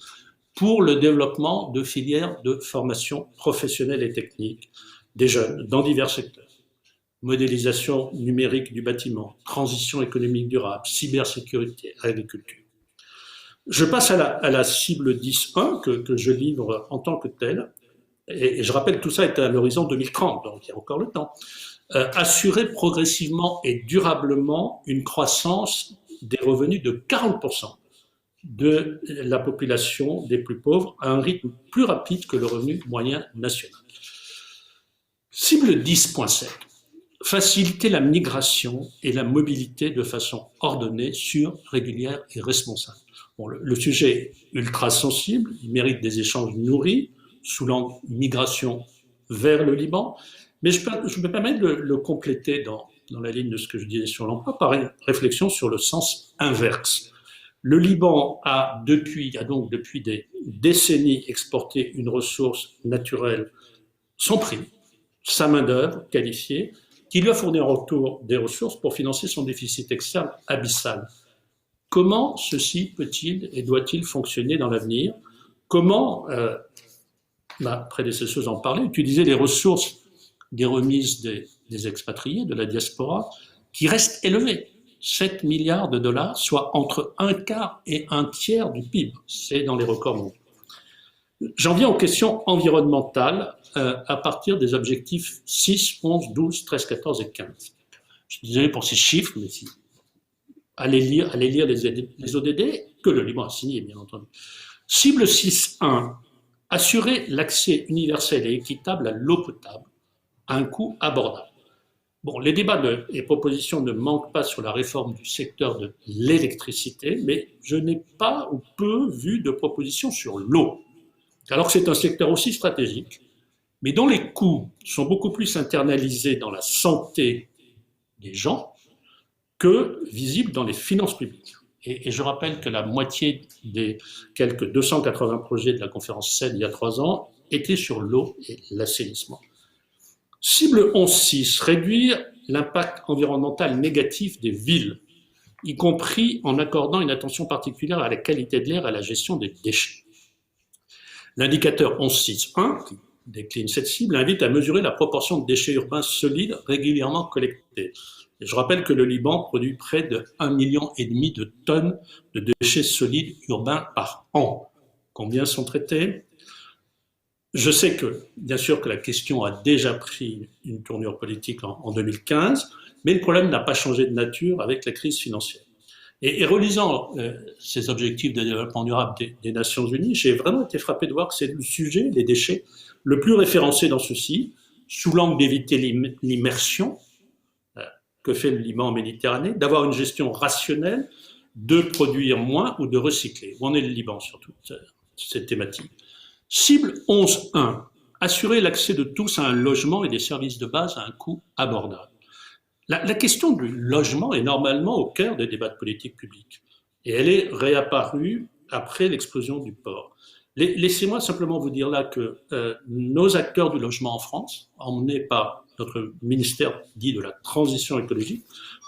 pour le développement de filières de formation professionnelle et technique des jeunes dans divers secteurs. Modélisation numérique du bâtiment, transition économique durable, cybersécurité, agriculture. Je passe à la cible 10.1 que je livre en tant que telle, et je rappelle que tout ça est à l'horizon 2030, donc il y a encore le temps. Assurer progressivement et durablement une croissance des revenus de 40% de la population des plus pauvres à un rythme plus rapide que le revenu moyen national. Cible 10.7. Faciliter la migration et la mobilité de façon ordonnée, sûre, régulière et responsable. Bon, le sujet est ultra sensible, il mérite des échanges nourris sous l'angle migration vers le Liban, mais je me permets de le compléter dans la ligne de ce que je disais sur l'emploi par une réflexion sur le sens inverse. Le Liban a donc depuis des décennies exporté une ressource naturelle sans prix, sa main-d'œuvre qualifiée, qui lui a fourni en retour des ressources pour financer son déficit externe abyssal. Comment ceci peut-il et doit-il fonctionner dans l'avenir? Comment, ma prédécesseuse en parlait, utiliser les ressources des remises des expatriés, de la diaspora, qui restent élevées, 7 milliards de dollars, soit entre un quart et un tiers du PIB. C'est dans les records mondiaux. J'en viens aux questions environnementales à partir des objectifs 6, 11, 12, 13, 14 et 15. Je suis désolé pour ces chiffres, mais si. Allez lire les ODD que le Liban a signé, bien entendu. Cible 6.1, assurer l'accès universel et équitable à l'eau potable à un coût abordable. Bon, les débats et propositions ne manquent pas sur la réforme du secteur de l'électricité, mais je n'ai pas ou peu vu de propositions sur l'eau. alors que c'est un secteur aussi stratégique, mais dont les coûts sont beaucoup plus internalisés dans la santé des gens que visibles dans les finances publiques. Et je rappelle que la moitié des quelques 280 projets de la conférence CED il y a 3 ans étaient sur l'eau et l'assainissement. Cible 11.6, réduire l'impact environnemental négatif des villes, y compris en accordant une attention particulière à la qualité de l'air et à la gestion des déchets. L'indicateur 11.6.1, qui décline cette cible, invite à mesurer la proportion de déchets urbains solides régulièrement collectés. Et je rappelle que le Liban produit près de 1,5 million de tonnes de déchets solides urbains par an. Combien sont traités? Je sais que, bien sûr, que la question a déjà pris une tournure politique en 2015, mais le problème n'a pas changé de nature avec la crise financière. Et relisant ces objectifs de développement durable des Nations Unies, j'ai vraiment été frappé de voir que c'est le sujet, les déchets, le plus référencé dans ceci, sous l'angle d'éviter l'immersion que fait le Liban en Méditerranée, d'avoir une gestion rationnelle, de produire moins ou de recycler. Où en est le Liban sur toute cette thématique? Cible 11.1, assurer l'accès de tous à un logement et des services de base à un coût abordable. La question du logement est normalement au cœur des débats de politique publique. Et elle est réapparue après l'explosion du port. Laissez-moi simplement vous dire là que nos acteurs du logement en France, emmenés par notre ministère dit de la transition écologique,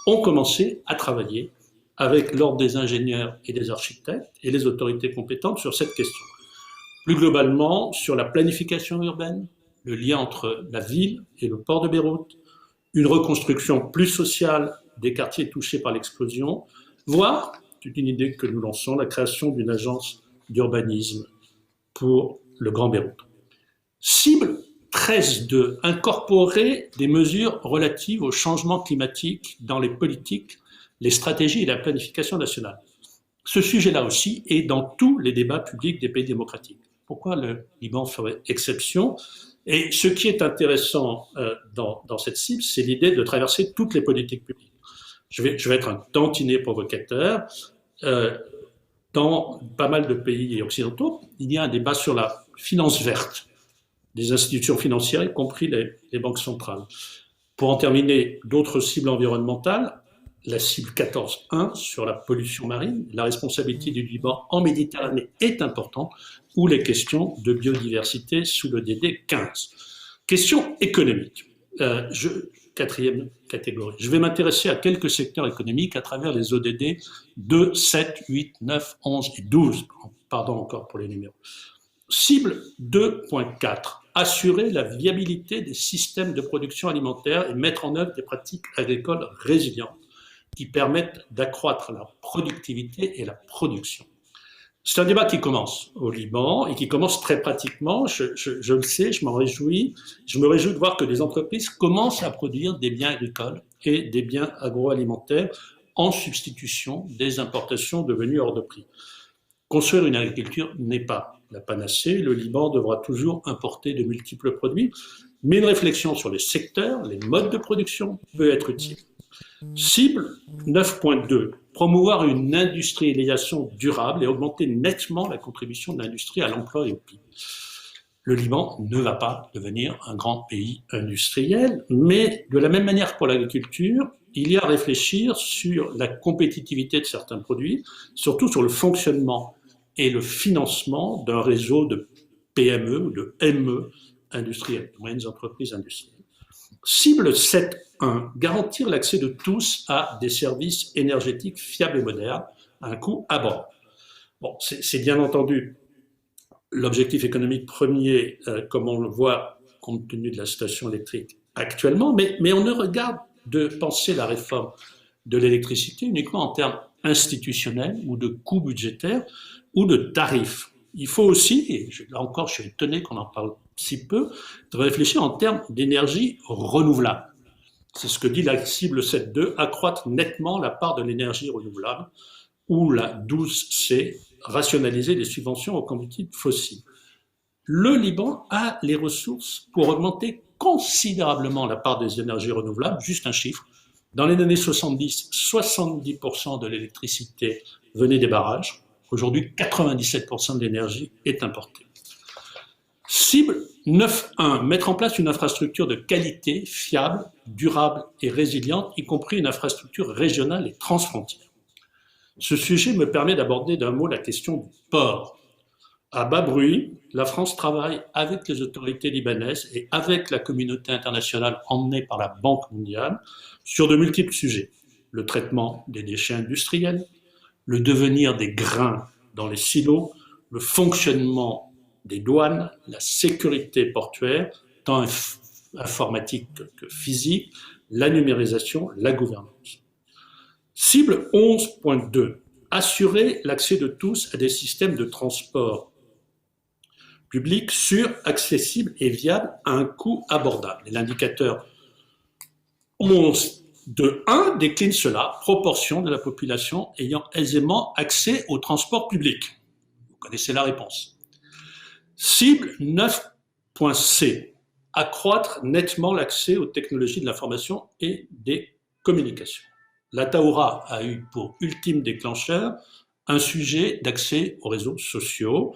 ont commencé à travailler avec l'ordre des ingénieurs et des architectes et les autorités compétentes sur cette question. Plus globalement, sur la planification urbaine, le lien entre la ville et le port de Beyrouth, une reconstruction plus sociale des quartiers touchés par l'explosion, voire, c'est une idée que nous lançons, la création d'une agence d'urbanisme pour le Grand Beyrouth. Cible 13.2, incorporer des mesures relatives au changement climatique dans les politiques, les stratégies et la planification nationale. Ce sujet-là aussi est dans tous les débats publics des pays démocratiques. Pourquoi le Liban ferait exception? Et ce qui est intéressant dans cette cible, c'est l'idée de traverser toutes les politiques publiques. Je vais être un tantinet provocateur. Dans pas mal de pays occidentaux, il y a un débat sur la finance verte des institutions financières, y compris les banques centrales. Pour en terminer, d'autres cibles environnementales, la cible 14.1 sur la pollution marine, la responsabilité du Liban en Méditerranée est importante, ou les questions de biodiversité sous le DD 15. Question économique. Quatrième catégorie. Je vais m'intéresser à quelques secteurs économiques à travers les ODD 2, 7, 8, 9, 11 et 12. Pardon encore pour les numéros. Cible 2.4. Assurer la viabilité des systèmes de production alimentaire et mettre en œuvre des pratiques agricoles résilientes qui permettent d'accroître la productivité et la production. C'est un débat qui commence au Liban et qui commence très pratiquement. Je le sais, je m'en réjouis. Je me réjouis de voir que des entreprises commencent à produire des biens agricoles et des biens agroalimentaires en substitution des importations devenues hors de prix. Construire une agriculture n'est pas la panacée. Le Liban devra toujours importer de multiples produits, mais une réflexion sur les secteurs, les modes de production peut être utile. Cible 9.2, promouvoir une industrialisation durable et augmenter nettement la contribution de l'industrie à l'emploi et au PIB. Le Liban ne va pas devenir un grand pays industriel, mais de la même manière que pour l'agriculture, il y a à réfléchir sur la compétitivité de certains produits, surtout sur le fonctionnement et le financement d'un réseau de PME ou de ME industrielles, de moyennes entreprises industrielles. Cible 7.1, garantir l'accès de tous à des services énergétiques fiables et modernes à un coût abordable. Bon, c'est bien entendu l'objectif économique premier, comme on le voit compte tenu de la situation électrique actuellement, mais on ne regarde de penser la réforme de l'électricité uniquement en termes institutionnels ou de coûts budgétaires ou de tarifs. Il faut aussi, et là encore je suis étonné qu'on en parle si peu, de réfléchir en termes d'énergie renouvelable. C'est ce que dit la cible 7.2, accroître nettement la part de l'énergie renouvelable, ou la 12C, rationaliser les subventions aux combustibles fossiles. Le Liban a les ressources pour augmenter considérablement la part des énergies renouvelables. Juste un chiffre. Dans les années 70, 70% de l'électricité venait des barrages. Aujourd'hui, 97% de l'énergie est importée. Cible 9.1, mettre en place une infrastructure de qualité, fiable, durable et résiliente, y compris une infrastructure régionale et transfrontière. Ce sujet me permet d'aborder d'un mot la question du port. À bas bruit, la France travaille avec les autorités libanaises et avec la communauté internationale emmenée par la Banque mondiale sur de multiples sujets. Le traitement des déchets industriels, le devenir des grains dans les silos, le fonctionnement des douanes, la sécurité portuaire, tant informatique que physique, la numérisation, la gouvernance. Cible 11.2, assurer l'accès de tous à des systèmes de transport public sûr, accessible et viable à un coût abordable. Et l'indicateur 11.2.1 décline cela, proportion de la population ayant aisément accès au transport public. Vous connaissez la réponse. Cible 9.c, accroître nettement l'accès aux technologies de l'information et des communications. La Taoura a eu pour ultime déclencheur un sujet d'accès aux réseaux sociaux.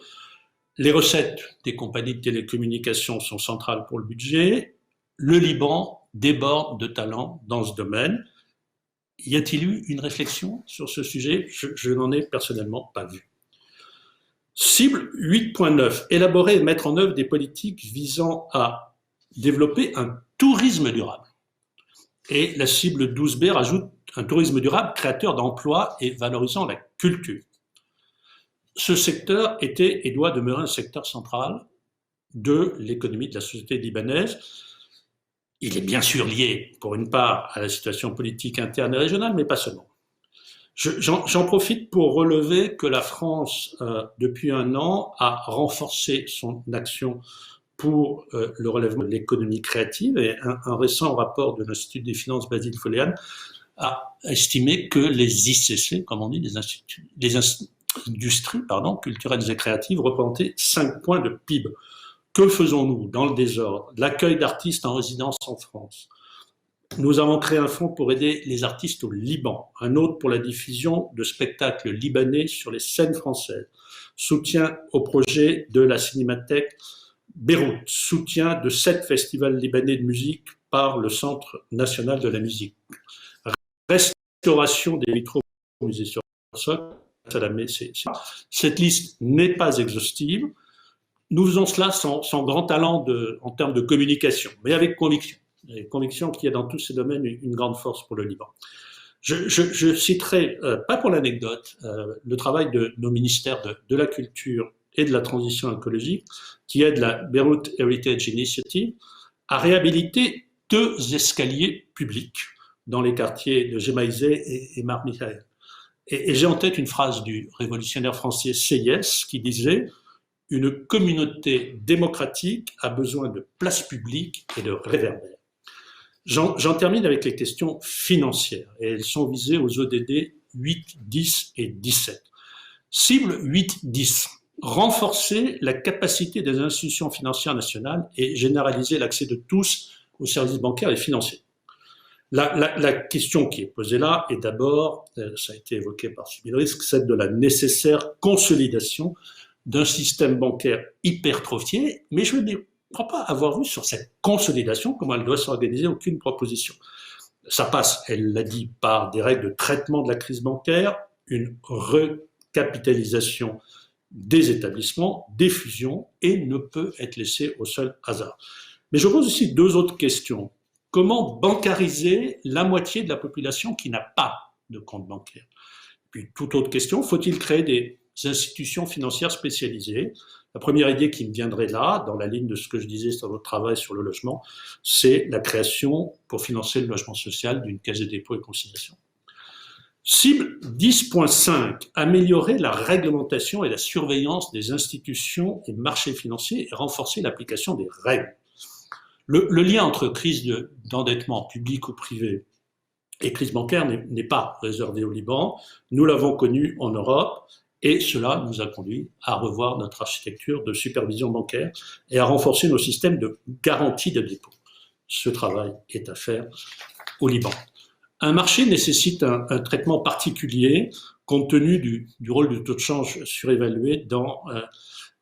Les recettes des compagnies de télécommunications sont centrales pour le budget. Le Liban déborde de talents dans ce domaine. Y a-t-il eu une réflexion sur ce sujet? Je n'en ai personnellement pas vu. Cible 8.9, élaborer et mettre en œuvre des politiques visant à développer un tourisme durable. Et la cible 12B rajoute un tourisme durable créateur d'emplois et valorisant la culture. Ce secteur était et doit demeurer un secteur central de l'économie de la société libanaise. Il est bien sûr lié, pour une part, à la situation politique interne et régionale, mais pas seulement. J'en profite pour relever que la France, depuis un an, a renforcé son action pour le relèvement de l'économie créative, et un récent rapport de l'Institut des finances Basile Folléane a estimé que les ICC, comme on dit, les industries culturelles et créatives, représentaient 5 points de PIB. Que faisons-nous dans le désordre? L'accueil d'artistes en résidence en France. Nous avons créé un fonds pour aider les artistes au Liban, un autre pour la diffusion de spectacles libanais sur les scènes françaises, soutien au projet de la cinémathèque Beyrouth, soutien de 7 festivals libanais de musique par le Centre national de la musique, restauration des vitraux au musée sur Socle. Cette liste n'est pas exhaustive. Nous faisons cela sans grand talent en termes de communication, mais avec conviction. Et conviction qu'il y a dans tous ces domaines une grande force pour le Liban. Je citerai, pas pour l'anecdote, le travail de nos ministères de la Culture et de la Transition écologique, qui aide la Beyrouth Heritage Initiative à réhabiliter 2 escaliers publics dans les quartiers de Gemaizeh et Mar Mikhaël. Et j'ai en tête une phrase du révolutionnaire français Sieyès qui disait « Une communauté démocratique a besoin de places publiques et de réverbères ». J'en termine avec les questions financières, et elles sont visées aux ODD 8, 10 et 17. Cible 8, 10. Renforcer la capacité des institutions financières nationales et généraliser l'accès de tous aux services bancaires et financiers. La question qui est posée là est d'abord, ça a été évoqué par Subir Risque, celle de la nécessaire consolidation d'un système bancaire hypertrophié, mais je ne crois pas avoir vu sur cette consolidation, comment elle doit s'organiser, aucune proposition. Ça passe, elle l'a dit, par des règles de traitement de la crise bancaire, une recapitalisation des établissements, des fusions, et ne peut être laissée au seul hasard. Mais je pose aussi 2 autres questions. Comment bancariser la moitié de la population qui n'a pas de compte bancaire? Puis, toute autre question, faut-il créer des institutions financières spécialisées? La première idée qui me viendrait là, dans la ligne de ce que je disais sur votre travail sur le logement, c'est la création, pour financer le logement social, d'une caisse de dépôt et consignation. Cible 10.5, améliorer la réglementation et la surveillance des institutions et marchés financiers et renforcer l'application des règles. Le lien entre crise d'endettement public ou privé et crise bancaire n'est pas réservé au Liban. Nous l'avons connu en Europe et cela nous a conduit à revoir notre architecture de supervision bancaire et à renforcer nos systèmes de garantie de dépôt. Ce travail est à faire au Liban. Un marché nécessite un traitement particulier compte tenu du rôle du taux de change surévalué dans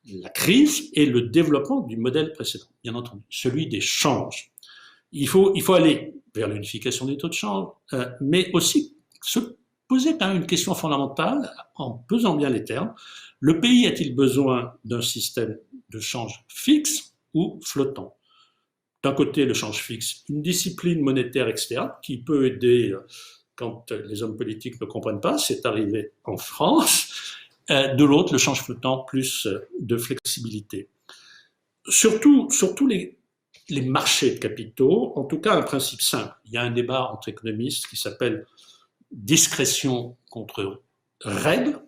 la crise et le développement du modèle précédent, bien entendu, celui des changes. Il faut aller vers l'unification des taux de change, mais aussi se poser quand même une question fondamentale en pesant bien les termes. Le pays a-t-il besoin d'un système de change fixe ou flottant? D'un côté, le change fixe, une discipline monétaire externe qui peut aider quand les hommes politiques ne comprennent pas, c'est arrivé en France. De l'autre, le change flottant, plus de flexibilité. Surtout les marchés de capitaux, en tout cas un principe simple. Il y a un débat entre économistes qui s'appelle discrétion contre règles.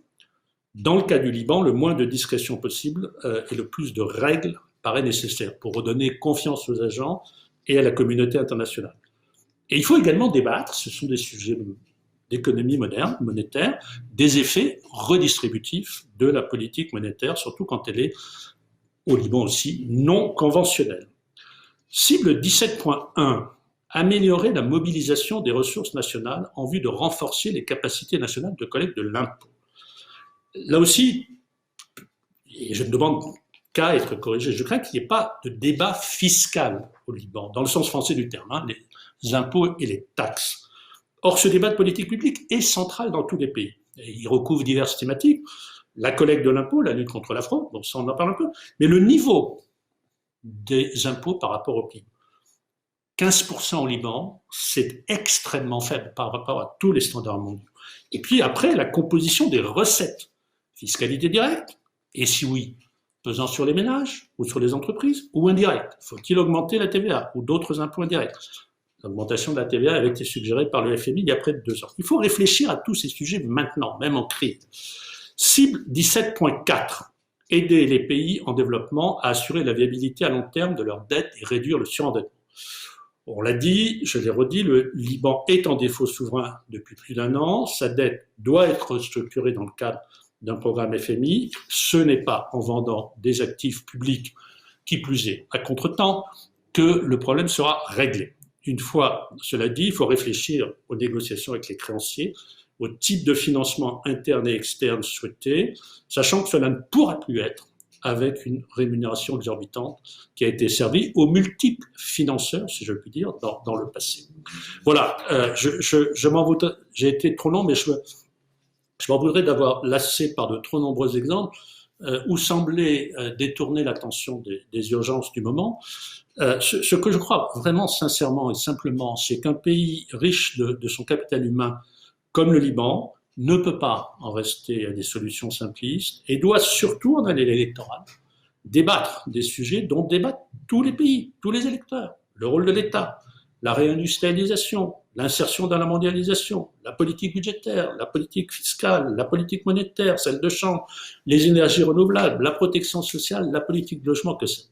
Dans le cas du Liban, le moins de discrétion possible et le plus de règles paraît nécessaire pour redonner confiance aux agents et à la communauté internationale. Et il faut également débattre, ce sont des sujets d'économie moderne, monétaire, des effets redistributifs de la politique monétaire, surtout quand elle est, au Liban aussi, non conventionnelle. Cible 17.1, améliorer la mobilisation des ressources nationales en vue de renforcer les capacités nationales de collecte de l'impôt. Là aussi, et je ne demande qu'à être corrigé, je crains qu'il n'y ait pas de débat fiscal au Liban, dans le sens français du terme, les impôts et les taxes. Or, ce débat de politique publique est central dans tous les pays. Et il recouvre diverses thématiques, la collecte de l'impôt, la lutte contre la fraude, bon, ça on en parle un peu, mais le niveau des impôts par rapport au PIB. 15% au Liban, c'est extrêmement faible par rapport à tous les standards mondiaux. Et puis après, la composition des recettes. Fiscalité directe, et si oui, pesant sur les ménages ou sur les entreprises, ou indirecte. Faut-il augmenter la TVA ou d'autres impôts indirects? L'augmentation de la TVA avait été suggérée par le FMI il y a près de 2 ans. Il faut réfléchir à tous ces sujets maintenant, même en crise. Cible 17.4. Aider les pays en développement à assurer la viabilité à long terme de leurs dettes et réduire le surendettement. On l'a dit, je l'ai redit, le Liban est en défaut souverain depuis plus d'1 an. Sa dette doit être restructurée dans le cadre d'un programme FMI. Ce n'est pas en vendant des actifs publics, qui plus est à contretemps, que le problème sera réglé. Une fois cela dit, il faut réfléchir aux négociations avec les créanciers, au type de financement interne et externe souhaité, sachant que cela ne pourra plus être avec une rémunération exorbitante qui a été servie aux multiples financeurs, si je puis dire, dans le passé. Voilà, je m'en voudrais, j'ai été trop long, mais je m'en voudrais d'avoir lassé par de trop nombreux exemples où semblait détourner l'attention des urgences du moment. Ce que je crois vraiment sincèrement et simplement, c'est qu'un pays riche de son capital humain comme le Liban ne peut pas en rester à des solutions simplistes et doit surtout en année électorale débattre des sujets dont débattent tous les pays, tous les électeurs. Le rôle de l'État, la réindustrialisation, l'insertion dans la mondialisation, la politique budgétaire, la politique fiscale, la politique monétaire, celle de change, les énergies renouvelables, la protection sociale, la politique de logement, que c'est.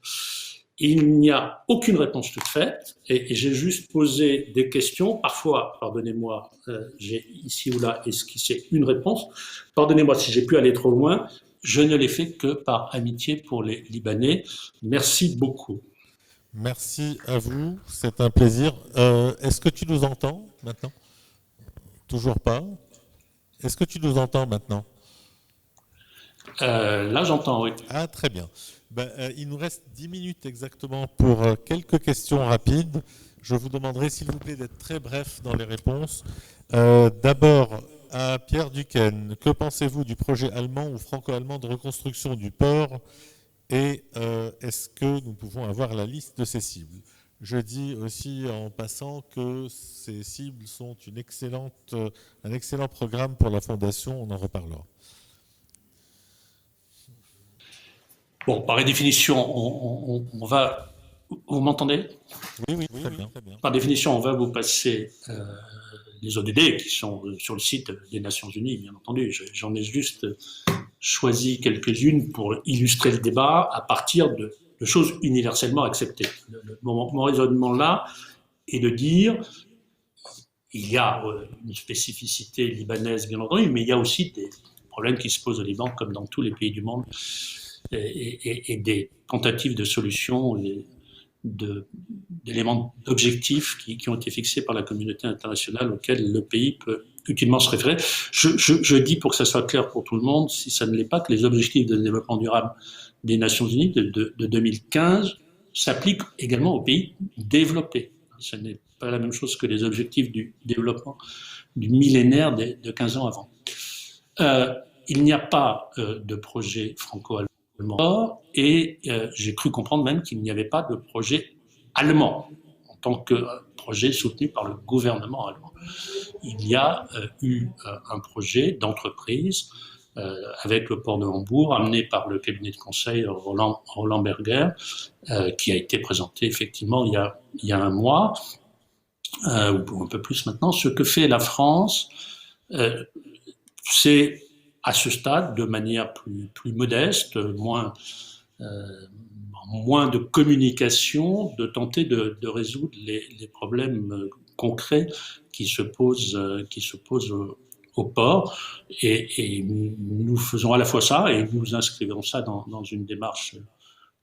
Il n'y a aucune réponse toute faite et j'ai juste posé des questions. Parfois, pardonnez-moi, j'ai ici ou là esquissé une réponse. Pardonnez-moi si j'ai pu aller trop loin. Je ne l'ai fait que par amitié pour les Libanais. Merci beaucoup. Merci à vous, c'est un plaisir. Est-ce que tu nous entends maintenant? Toujours pas. Est-ce que tu nous entends maintenant? Là, j'entends, oui. Ah, très bien. Il nous reste 10 minutes exactement pour quelques questions rapides. Je vous demanderai, s'il vous plaît, d'être très bref dans les réponses. D'abord, à Pierre Duquesne, que pensez-vous du projet allemand ou franco-allemand de reconstruction du port? Et est-ce que nous pouvons avoir la liste de ces cibles? Je dis aussi en passant que ces cibles sont un excellent programme pour la Fondation, on en reparlera. Bon, par définition, on va... Vous m'entendez? Oui, très bien. Par définition, on va vous passer les ODD qui sont sur le site des Nations Unies, bien entendu. J'en ai juste choisi quelques-unes pour illustrer le débat à partir de choses universellement acceptées. Mon raisonnement là est de dire il y a une spécificité libanaise, bien entendu, mais il y a aussi des problèmes qui se posent au Liban, comme dans tous les pays du monde, et des tentatives de solutions, d'éléments objectifs qui ont été fixés par la communauté internationale auxquels le pays peut utilement se référer. Je dis, pour que ça soit clair pour tout le monde, si ça ne l'est pas, que les objectifs de développement durable des Nations Unies de 2015 s'applique également aux pays développés. Ce n'est pas la même chose que les objectifs du développement du millénaire de 15 ans avant. Il n'y a pas de projet franco-allemand et j'ai cru comprendre même qu'il n'y avait pas de projet allemand en tant que projet soutenu par le gouvernement allemand. Il y a eu un projet d'entreprise avec le port de Hambourg, amené par le cabinet de conseil Roland Berger, qui a été présenté effectivement il y a un mois, ou un peu plus maintenant. Ce que fait la France, c'est à ce stade, de manière plus modeste, moins de communication, de tenter de résoudre les problèmes concrets qui se posent au port. Et nous faisons à la fois ça et nous inscrivons ça dans une démarche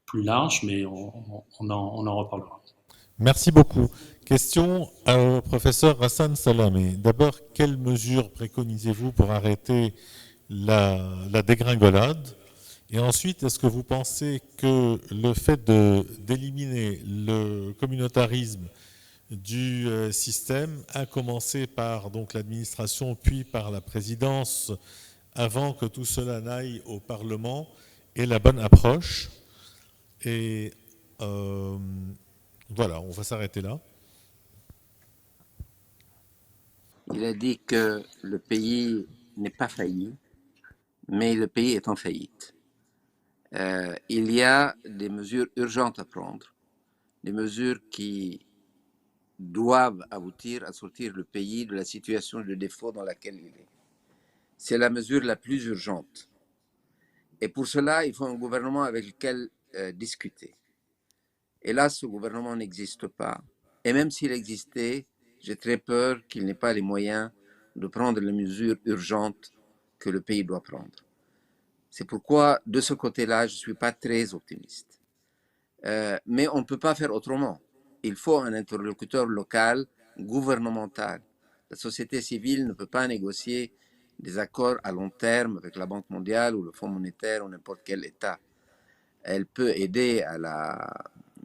plus large, mais on en reparlera. Merci beaucoup. Question au professeur Hassan Salamé. D'abord, quelles mesures préconisez-vous pour arrêter la dégringolade? Et ensuite, est-ce que vous pensez que le fait d'éliminer le communautarisme du système, à commencer par donc l'administration, puis par la présidence, avant que tout cela n'aille au Parlement, est la bonne approche? Et voilà, on va s'arrêter là. Il a dit que le pays n'est pas failli, mais le pays est en faillite. Il y a des mesures urgentes à prendre, des mesures qui doivent aboutir à sortir le pays de la situation de défaut dans laquelle il est. C'est la mesure la plus urgente. Et pour cela, il faut un gouvernement avec lequel discuter. Et là, ce gouvernement n'existe pas. Et même s'il existait, j'ai très peur qu'il n'ait pas les moyens de prendre les mesures urgentes que le pays doit prendre. C'est pourquoi, de ce côté-là, je ne suis pas très optimiste. Mais on ne peut pas faire autrement. Il faut un interlocuteur local, gouvernemental. La société civile ne peut pas négocier des accords à long terme avec la Banque mondiale ou le Fonds monétaire ou n'importe quel État. Elle peut aider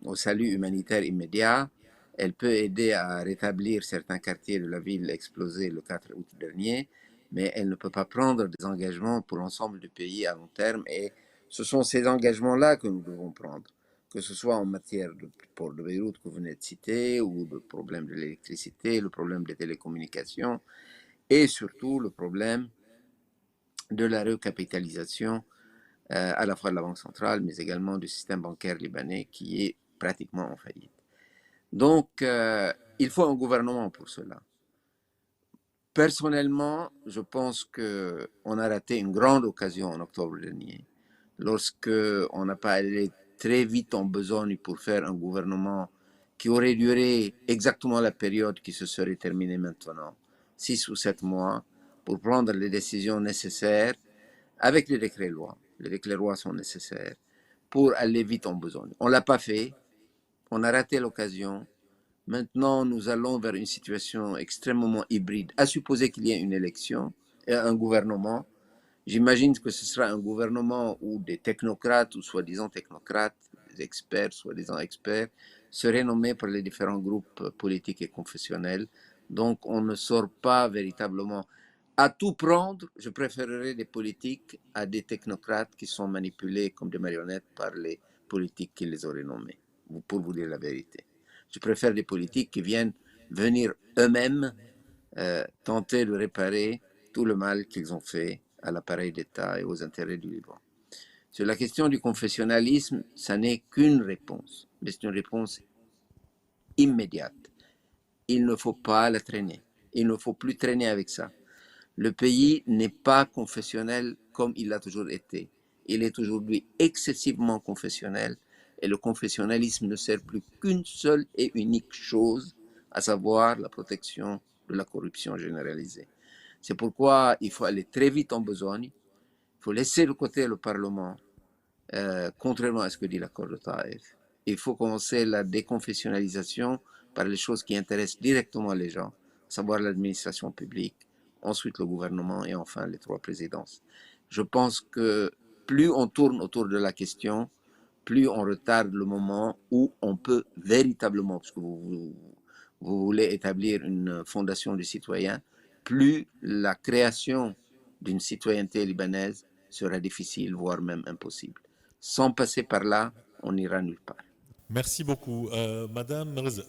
au salut humanitaire immédiat, elle peut aider à rétablir certains quartiers de la ville explosés le 4 août dernier, mais elle ne peut pas prendre des engagements pour l'ensemble du pays à long terme. Et ce sont ces engagements-là que nous devons prendre, que ce soit en matière de port de Beyrouth que vous venez de citer, ou le problème de l'électricité, le problème des télécommunications, et surtout le problème de la recapitalisation à la fois de la Banque centrale, mais également du système bancaire libanais qui est pratiquement en faillite. Donc, il faut un gouvernement pour cela. Personnellement, je pense qu'on a raté une grande occasion en octobre dernier, lorsqu'on n'a pas allé très vite en besogne pour faire un gouvernement qui aurait duré exactement la période qui se serait terminée maintenant, 6 ou 7 mois, pour prendre les décisions nécessaires avec les décrets-lois. Les décrets-lois sont nécessaires pour aller vite en besogne. On ne l'a pas fait, on a raté l'occasion. Maintenant, nous allons vers une situation extrêmement hybride, à supposer qu'il y ait une élection et un gouvernement. J'imagine que ce sera un gouvernement où des technocrates, ou soi-disant technocrates, des experts, soi-disant experts, seraient nommés par les différents groupes politiques et confessionnels. Donc, on ne sort pas véritablement. À tout prendre, je préférerais des politiques à des technocrates qui sont manipulés comme des marionnettes par les politiques qui les auraient nommés, pour vous dire la vérité. Je préfère des politiques qui viennent venir eux-mêmes tenter de réparer tout le mal qu'ils ont fait à l'appareil d'État et aux intérêts du Liban. Sur la question du confessionnalisme, ça n'est qu'une réponse, mais c'est une réponse immédiate. Il ne faut pas la traîner. Il ne faut plus traîner avec ça. Le pays n'est pas confessionnel comme il l'a toujours été. Il est aujourd'hui excessivement confessionnel et le confessionnalisme ne sert plus qu'une seule et unique chose, à savoir la protection de la corruption généralisée. C'est pourquoi il faut aller très vite en besogne, il faut laisser de côté le Parlement, contrairement à ce que dit l'accord de Taïf. Il faut commencer la déconfessionnalisation par les choses qui intéressent directement les gens, à savoir l'administration publique, ensuite le gouvernement et enfin les 3 présidences. Je pense que plus on tourne autour de la question, plus on retarde le moment où on peut véritablement, parce que vous voulez établir une fondation du citoyen, plus la création d'une citoyenneté libanaise sera difficile, voire même impossible. Sans passer par là, on n'ira nulle part. Merci beaucoup. Madame Reza,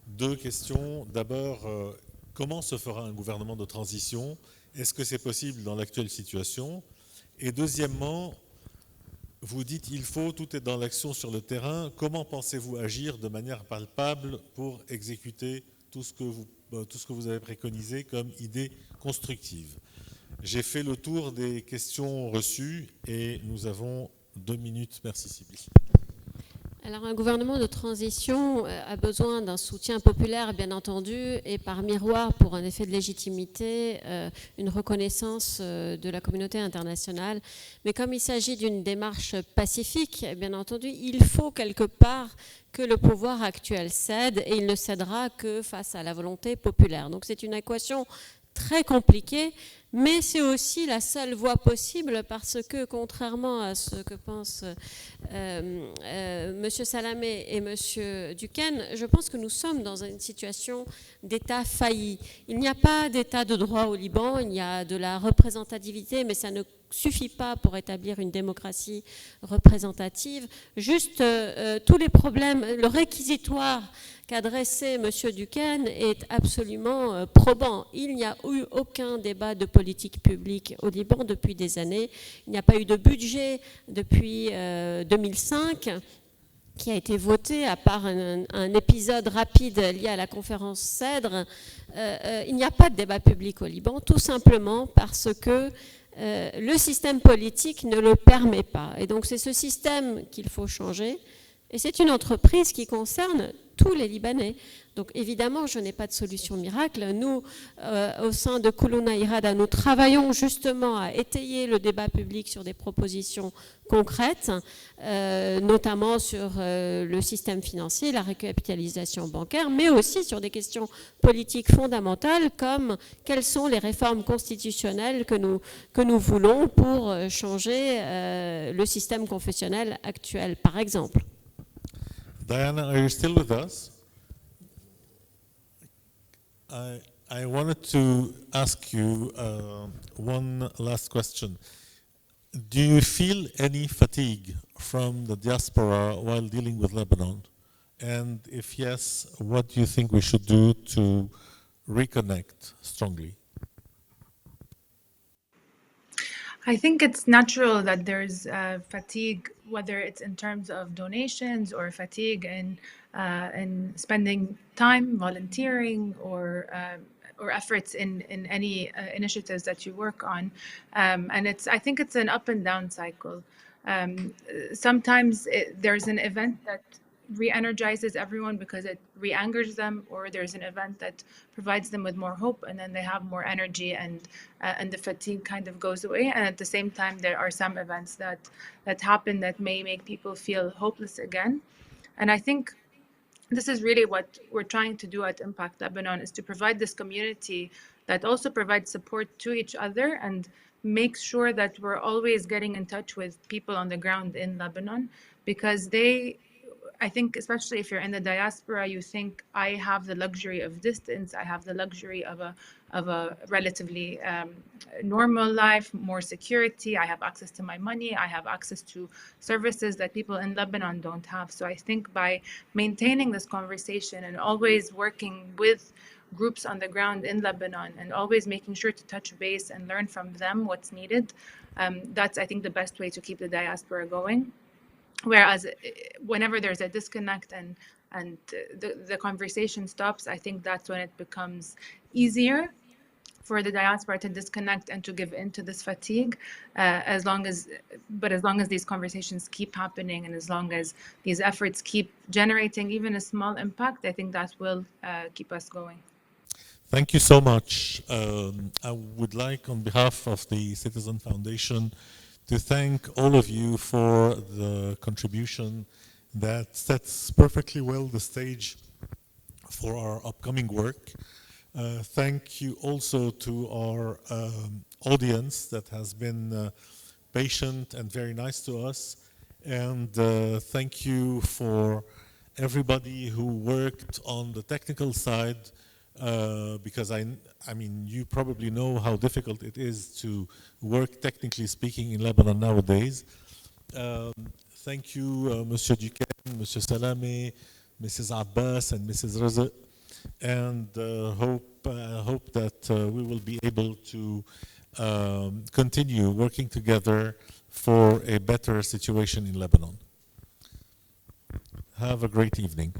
2 questions. D'abord, comment se fera un gouvernement de transition? Est-ce que c'est possible dans l'actuelle situation? Et deuxièmement, vous dites il faut, tout est dans l'action sur le terrain. Comment pensez-vous agir de manière palpable pour exécuter tout ce que vous avez préconisé comme idée constructive? J'ai fait le tour des questions reçues et nous avons 2 minutes. Merci Sybille. Alors un gouvernement de transition a besoin d'un soutien populaire, bien entendu, et par miroir, pour un effet de légitimité, une reconnaissance de la communauté internationale. Mais comme il s'agit d'une démarche pacifique, bien entendu, il faut quelque part que le pouvoir actuel cède, et il ne cédera que face à la volonté populaire. Donc c'est une équation très compliquée, mais c'est aussi la seule voie possible parce que, contrairement à ce que pensent M. Salamé et M. Duquesne, je pense que nous sommes dans une situation d'État failli. Il n'y a pas d'État de droit au Liban, il y a de la représentativité, mais ça ne suffit pas pour établir une démocratie représentative. Juste tous les problèmes, le réquisitoire qu'a dressé M. Duquesne est absolument probant. Il n'y a eu aucun débat de politique publique au Liban depuis des années. Il n'y a pas eu de budget depuis 2005 qui a été voté, à part un épisode rapide lié à la conférence CEDRE. Il n'y a pas de débat public au Liban, tout simplement parce que le système politique ne le permet pas. Et donc c'est ce système qu'il faut changer. Et c'est une entreprise qui concerne tous les Libanais. Donc évidemment, je n'ai pas de solution miracle. Nous, au sein de Koulouna Irada, nous travaillons justement à étayer le débat public sur des propositions concrètes, notamment sur le système financier, la recapitalisation bancaire, mais aussi sur des questions politiques fondamentales comme quelles sont les réformes constitutionnelles que nous voulons pour changer le système confessionnel actuel, par exemple. Diana, are you still with us? I wanted to ask you one last question. Do you feel any fatigue from the diaspora while dealing with Lebanon? And if yes, what do you think we should do to reconnect strongly? I think it's natural that there's fatigue, whether it's in terms of donations or fatigue in spending time volunteering or efforts in any initiatives that you work on. And I think it's an up and down cycle. Sometimes there's an event that re-energizes everyone because it re-angers them, or there's an event that provides them with more hope, and then they have more energy, and the fatigue kind of goes away. And at the same time, there are some events that happen that may make people feel hopeless again. And I think this is really what we're trying to do at Impact Lebanon, is to provide this community that also provides support to each other and makes sure that we're always getting in touch with people on the ground in Lebanon, because I think, especially if you're in the diaspora, you think, I have the luxury of distance, I have the luxury of a relatively normal life, more security, I have access to my money, I have access to services that people in Lebanon don't have. So I think by maintaining this conversation and always working with groups on the ground in Lebanon and always making sure to touch base and learn from them what's needed, that's, I think, the best way to keep the diaspora going. Whereas whenever there's a disconnect and the conversation stops, I think that's when it becomes easier for the diaspora to disconnect and to give in to this fatigue. As long as these conversations keep happening, and as long as these efforts keep generating even a small impact, I think that will keep us going. Thank you so much. I would like, on behalf of the Citizen Foundation, to thank all of you for the contribution that sets perfectly well the stage for our upcoming work. Thank you also to our audience that has been patient and very nice to us. And thank you for everybody who worked on the technical side, because I mean, you probably know how difficult it is to work technically speaking in Lebanon nowadays. Thank you, Monsieur Duquesne, Monsieur Salameh, Mrs. Abbas, and Mrs. Razak, and hope that we will be able to continue working together for a better situation in Lebanon. Have a great evening.